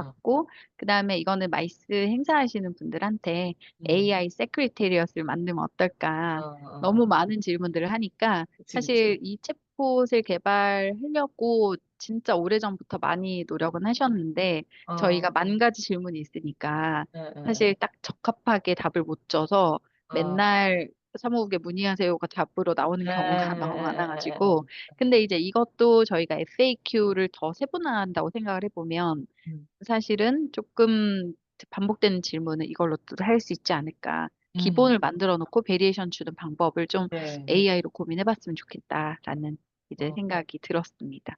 어, 해봤고, 그 다음에 이거는 마이스 행사하시는 분들한테 음, AI 세크리테리엇을 만들면 어떨까? 너무 많은 질문들을 하니까 그치, 사실 그치. 이 챗봇을 개발하려고 진짜 오래전부터 많이 노력은 하셨는데 어, 저희가 만 가지 질문이 있으니까 예, 예, 예. 사실 딱 적합하게 답을 못 줘서 어, 맨날 사무국에 문의하세요가 답으로 나오는 예, 경우가 예, 너무 예, 예, 많아가지고 근데 이제 이것도 저희가 FAQ를 더 세분화한다고 생각을 해보면 음, 사실은 조금 반복되는 질문을 이걸로도 할 수 있지 않을까. 음, 기본을 만들어 놓고 베리에이션 주는 방법을 좀 네, AI로 고민해봤으면 좋겠다라는 이제 어, 생각이 들었습니다.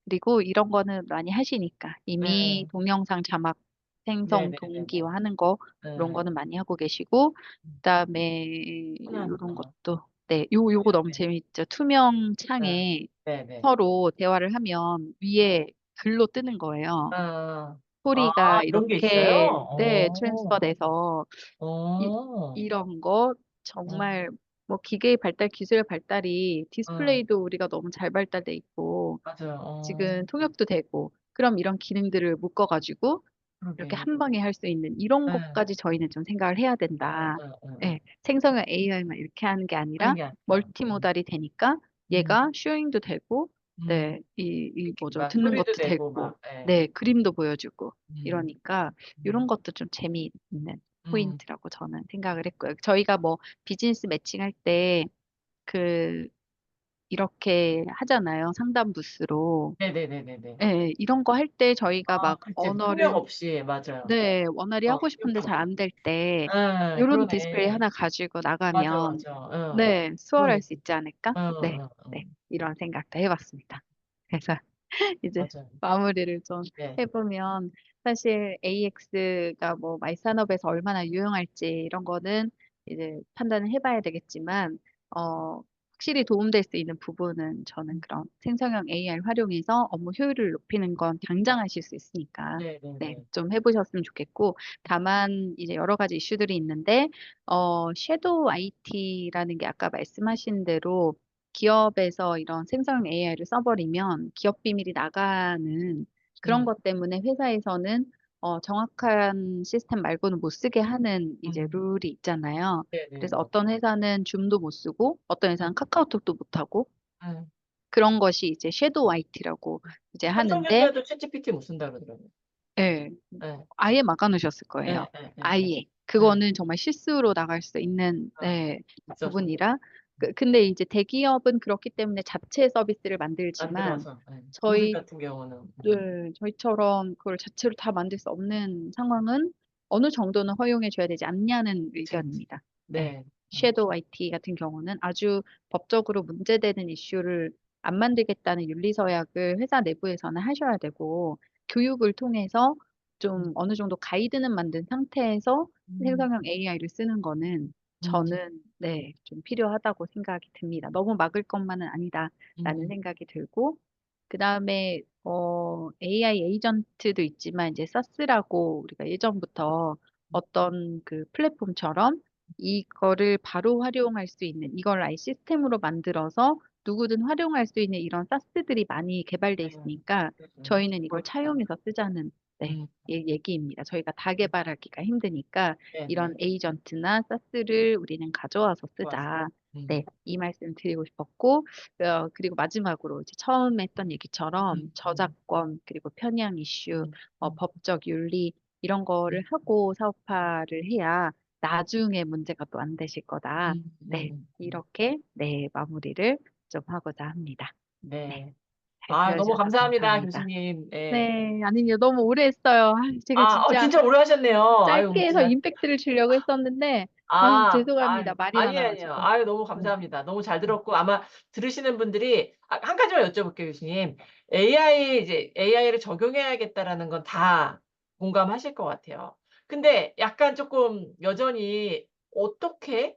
그리고 이런 거는 많이 하시니까 이미 네, 동영상 자막 네, 생성 네, 네, 네. 동기화하는 거 그런 네. 거는 많이 하고 계시고 그다음에 흔한 이런 거. 것도 네, 요거 너무 네, 재밌죠. 투명 네, 창에 네, 네. 서로 대화를 하면 위에 글로 뜨는 거예요. 아, 소리가 이런 게 있어요? 이렇게 네, 트랜스퍼 돼서 어, 이런 거 어, 정말 뭐 기계의 발달, 기술의 발달이 어, 디스플레이도 우리가 너무 잘 발달돼 있고 맞아요. 지금 통역도 되고 그럼 이런 기능들을 묶어가지고 이렇게 그러게. 한 방에 할 수 있는 이런 네, 것까지 저희는 좀 생각을 해야 된다. 예, 생성형 AI만 이렇게 하는 게 하는 아니라 게 아니라. 멀티모달이 되니까 음, 얘가 슈잉도 되고 음, 네, 이 뭐죠? 막 듣는 소리도 것도 내고, 되고 막, 예. 네, 그림도 보여주고 음, 이러니까 이런 음, 것도 좀 재미있는 음. 포인트라고 저는 생각을 했고요. 저희가 뭐 비즈니스 매칭할 때 그 이렇게 하잖아요. 상담 부스로. 네네네네네. 예, 이런 거 할 때 저희가 막 그치. 통역 언어를 없이, 맞아요. 네, 원활히 하고 싶은데 잘 통역도. 안 될 때 이런 디스플레이 그러네. 하나 가지고 맞아, 나가면 맞아. 네, 수월할 그러니까. 수 있지 않을까? 네, 네, 이런 생각도 해봤습니다. 그래서 이제 맞아요. 마무리를 좀 네. 해보면 사실 AX가 뭐 마이산업에서 얼마나 유용할지 이런 거는 이제 판단을 해봐야 되겠지만 확실히 도움될 수 있는 부분은 저는 그런 생성형 AI를 활용해서 업무 효율을 높이는 건 당장 하실 수 있으니까 네, 네네네. 좀 해보셨으면 좋겠고 다만 이제 여러 가지 이슈들이 있는데 섀도우 IT라는 게 아까 말씀하신 대로 기업에서 이런 생성형 AI를 써버리면 기업 비밀이 나가는 그런 음, 것 때문에 회사에서는 정확한 시스템 말고는 못 쓰게 하는 이제 음, 룰이 있잖아요. 그래서 네네네. 어떤 회사는 줌도 못 쓰고 어떤 음, 회사는 카카오톡도 못 하고 음. 그런 것이 이제 섀도우 IT라고 이제 하는데 삼성전자도 챗GPT 못 쓴다 그러더라고요. 예, 네, 아예 막아놓으셨을 네, 거예요. 네, 네, 네. 아예. 네. 그거는 정말 실수로 나갈 수 있는 아, 있어서. 부분이라. 근데 이제 대기업은 그렇기 때문에 자체 서비스를 만들지만 만들어서. 네. 우리 저희 같은 경우는. 저희처럼 그걸 자체로 다 만들 수 없는 상황은 어느 정도는 허용해 줘야 되지 않냐는 그치, 그치. 의견입니다. 네. 네. 섀도우 IT 같은 경우는 아주 법적으로 문제되는 이슈를 안 만들겠다는 윤리서약을 회사 내부에서는 하셔야 되고, 교육을 통해서 음, 좀 어느 정도 가이드는 만든 상태에서 음, 생성형 AI를 쓰는 거는 음, 저는 네, 좀 필요하다고 생각이 듭니다. 너무 막을 것만은 아니다라는 음, 생각이 들고, 그 다음에 AI 에이전트도 있지만 이제 사스라고 우리가 예전부터 어떤 그 플랫폼처럼 이거를 바로 활용할 수 있는 이걸 아예 시스템으로 만들어서 누구든 활용할 수 있는 이런 사스들이 많이 개발돼 네, 있으니까 네. 저희는 이걸 그렇죠. 차용해서 쓰자는 네, 음, 얘기입니다. 저희가 다 개발하기가 힘드니까 네, 네. 이런 에이전트나 사스를 우리는 가져와서 쓰자. 좋았어요. 네, 이 말씀 드리고 싶었고, 그리고 마지막으로 이제 처음에 했던 얘기처럼 음, 음, 저작권, 그리고 편향 이슈, 음, 음, 법적 윤리, 이런 거를 음, 하고 사업화를 해야 나중에 문제가 또 안 되실 거다. 음, 네, 음. 이렇게 네, 마무리를 좀 하고자 합니다. 네, 네. 잘 아, 너무 들어주셔서 감사합니다, 감사합니다. 교수님. 네. 네, 아니요, 너무 오래 했어요. 제가 진짜 진짜 오래 하셨네요. 아유, 짧게 해서 진짜. 임팩트를 주려고 했었는데, 죄송합니다. 말이 아니에요, 아니에요. 많아가지고. 아유, 너무 음, 감사합니다. 너무 잘 음. 들었고, 아마 들으시는 분들이, 한 가지만 여쭤볼게요, 교수님. AI를 적용해야겠다라는 건 다 공감하실 것 같아요. 근데 약간 조금 여전히 어떻게,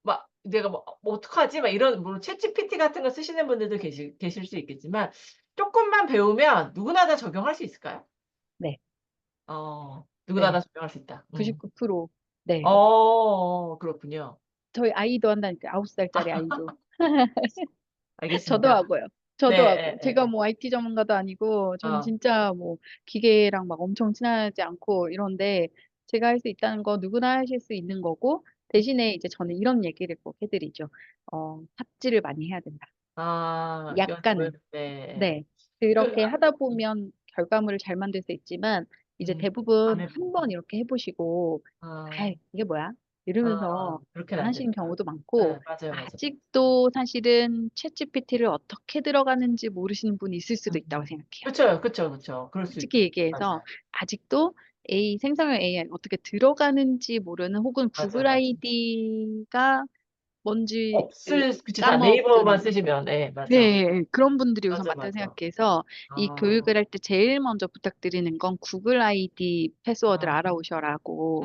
막, 내가 뭐 어떡하지? 막 이런, 물론 챗GPT 같은 거 쓰시는 분들도 계실 수 있겠지만, 조금만 배우면 누구나 다 적용할 수 있을까요? 네, 누구나 다 네. 적용할 수 있다. 99%. 네. 그렇군요. 저희 아이도 한다니까, 9살짜리 아이도. 저도 알겠습니다. 하고요. 네. 저도 하고. 제가 예예예. 뭐 IT 전문가도 아니고, 전 어. 진짜 뭐 기계랑 막 엄청 친하지 않고 이런데, 제가 할 수 있다는 거 누구나 하실 수 있는 거고, 대신에 이제 저는 이런 얘기를 꼭 해드리죠. 삽질을 많이 해야 된다. 연습을 약간은. 네. 네. 그 그렇게 아 하다 보면 결과물을 잘 만들 수 있지만, 이제 안 대부분 해 한 번 보고. 이렇게 해보시고, 어. 아이, 이게 뭐야? 이러면서 그렇게는 안 안 하시는 된다. 경우도 많고, 예. 맞아요, 맞아요. 아직도 사실은 챗GPT를 어떻게 들어가는지 모르시는 분이 있을 수도 있다고 음. 생각해요. 그쵸, 그쵸, 그쵸. 그럴 수 솔직히 있죠. 얘기해서 맞아요. 아직도 생성형 AI 어떻게 들어가는지 모르는 혹은 맞아요, 구글 맞아요. 아이디가 뭔지를 그치. 다 네이버만 까먹은 쓰시면 맞아. 네, 그런 분들이 우선 맞아, 많다고 맞아. 생각해서 이 아. 교육을 할 때 제일 먼저 부탁드리는 건 구글 아이디 패스워드를 아. 알아오셔라고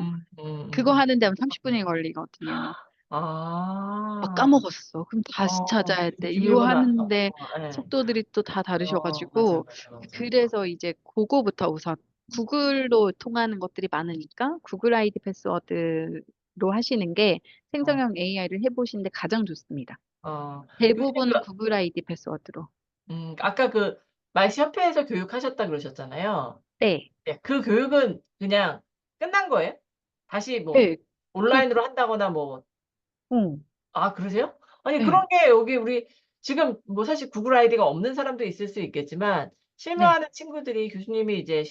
그거 음음음음. 하는 데면 30분이 걸리거든요. 아. 까먹었어. 그럼 다시 찾아야 그게 돼. 이거 중요구나. 하는데 예. 속도들이 또 다 맞아요, 다르셔가지고 맞아요, 맞아요. 그래서 이제 그거부터 우선 구글로 통하는 것들이 많으니까 구글 아이디 패스워드로 하시는 게 어. 생성형 AI를 해보시는데 가장 좋습니다. 교수님 대부분 구글 아이디 패스워드로. 아까 그 말씨 협회에서 교육하셨다 그러셨잖아요. 네. 네. 그 교육은 그냥 끝난 거예요? 다시 뭐 네. 그, 온라인으로 한다거나 뭐 어, 그러세요? 아니 네. 그런 게 여기 우리 지금 뭐 사실 구글 아이디가 없는 사람도 있을 수 있겠지만 네. 실무하는 친구들이 교수님이 이제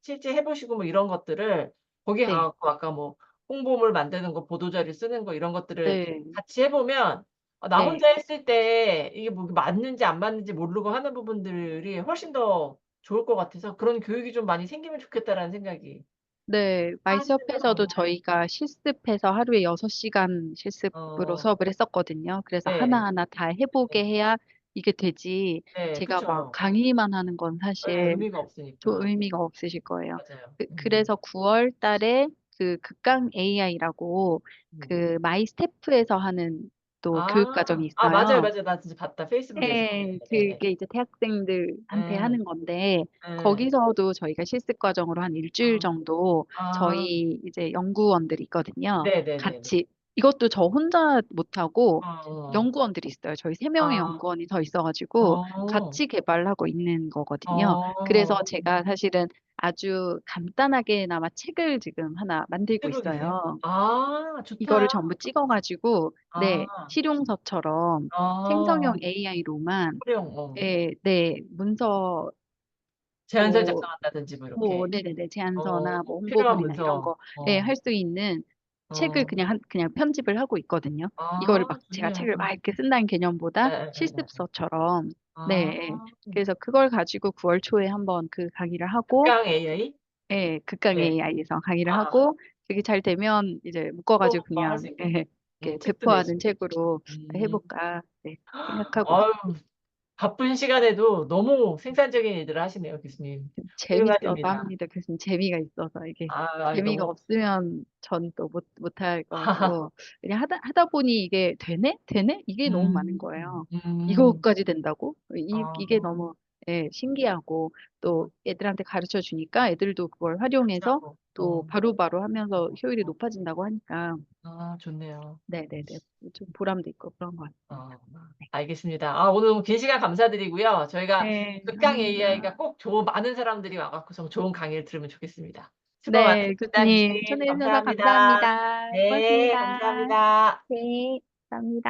실제 해 보시고 뭐 이런 것들을 거기 가 네. 갖고 아까 뭐 홍보물 만드는 거, 보도자료 쓰는 거 이런 것들을 네. 같이 해 보면 나 네. 혼자 했을 때 이게 뭐 맞는지 안 맞는지 모르고 하는 부분들이 훨씬 더 좋을 것 같아서 '그런 교육이 좀 많이 생기면 좋겠다.'라는 생각이 네. 마이스업에서도 저희가 실습해서 하루에 6시간 실습으로 어 수업을 했었거든요. 그래서 네. 하나하나 다 네. 해보게 해야 이게 되지. 네. 제가 막 그쵸. 강의만 하는 건 사실 의미가 또 없으니까. 의미가 없으실 거예요. 맞아요. 그래서 9월 달에 그 극강 AI라고 음. 그 마이스태프에서 하는 또 교육 과정이 맞아요, 있어요. 맞아요. 나 진짜 봤다. 페이스북에서. 네, 예예예. 그게 이제 대학생들한테 예. 하는 건데, 예. 거기서도 저희가 실습 과정으로 한 일주일 아. 정도 아. 저희 이제 연구원들이 있거든요. 네네네네. 같이, 이것도 저 혼자 못하고 어어. 연구원들이 있어요. 저희 3명의 아. 연구원이 더 있어가지고 어. 같이 개발하고 있는 거거든요. 그래서 어. 제가 사실은 아주 간단하게나마 책을 지금 하나 만들고 쓰고 계세요? 있어요. 좋다. 이거를 전부 찍어가지고, 네, 아. 실용서처럼 생성형 어. AI로만, 활용 네, 문서, 제안서 뭐, 작성한다든지 뭐 이렇게. 네네네, 제안서나 뭐 필요한 홍보물이나 이런 문서. 거, 예, 할 수 있는 책을 어. 그냥 편집을 하고 있거든요. 이거를 막 제가 좋네요. 책을 막 이렇게 쓴다는 개념보다 예예예예예. 실습서처럼, 네, 아. 그래서 그걸 가지고 9월 초에 한번 그 강의를 하고, 극강 AI? 예, 극강 네. AI에서 강의를 아아. 하고, 그게 잘 되면 이제 묶어가지고 또 뭐 할 수 그냥, 있겠네. 예, 이렇게 책도 배포하는 내시고. 책으로 음. 해볼까, 네, 생각하고 아유 있습니다. 바쁜 시간에도 너무 생산적인 일들을 하시네요, 교수님. 재밌어서 훌륭하십니다. 합니다. 교수님 재미가 있어서 이게 아, 재미가 너무 없으면 전 또 못할 것 같고 그냥 하다 보니 이게 되네? 되네? 이게 너무 많은 음, 거예요. 음, 이거까지 된다고? 아, 이게 너무 예, 신기하고 또 애들한테 가르쳐 주니까 애들도 그걸 활용해서 하고, 또 바로바로 하면서 효율이 높아진다고 하니까 아, 좋네요. 네네네. 좀 보람도 있고 그런 것 어, 같습니다. 네. 알겠습니다. 아, 오늘 너무 긴 시간 감사드리고요. 저희가 네, 극강 아닙니다. AI가 꼭 좋은, 많은 사람들이 와갖고서 좋은 강의를 들으면 좋겠습니다. 수고 네, 많으십니다, 교수님 교수님. 초대해 주셔서 감사합니다. 감사합니다. 네, 고맙습니다. 감사합니다. 네, 감사합니다.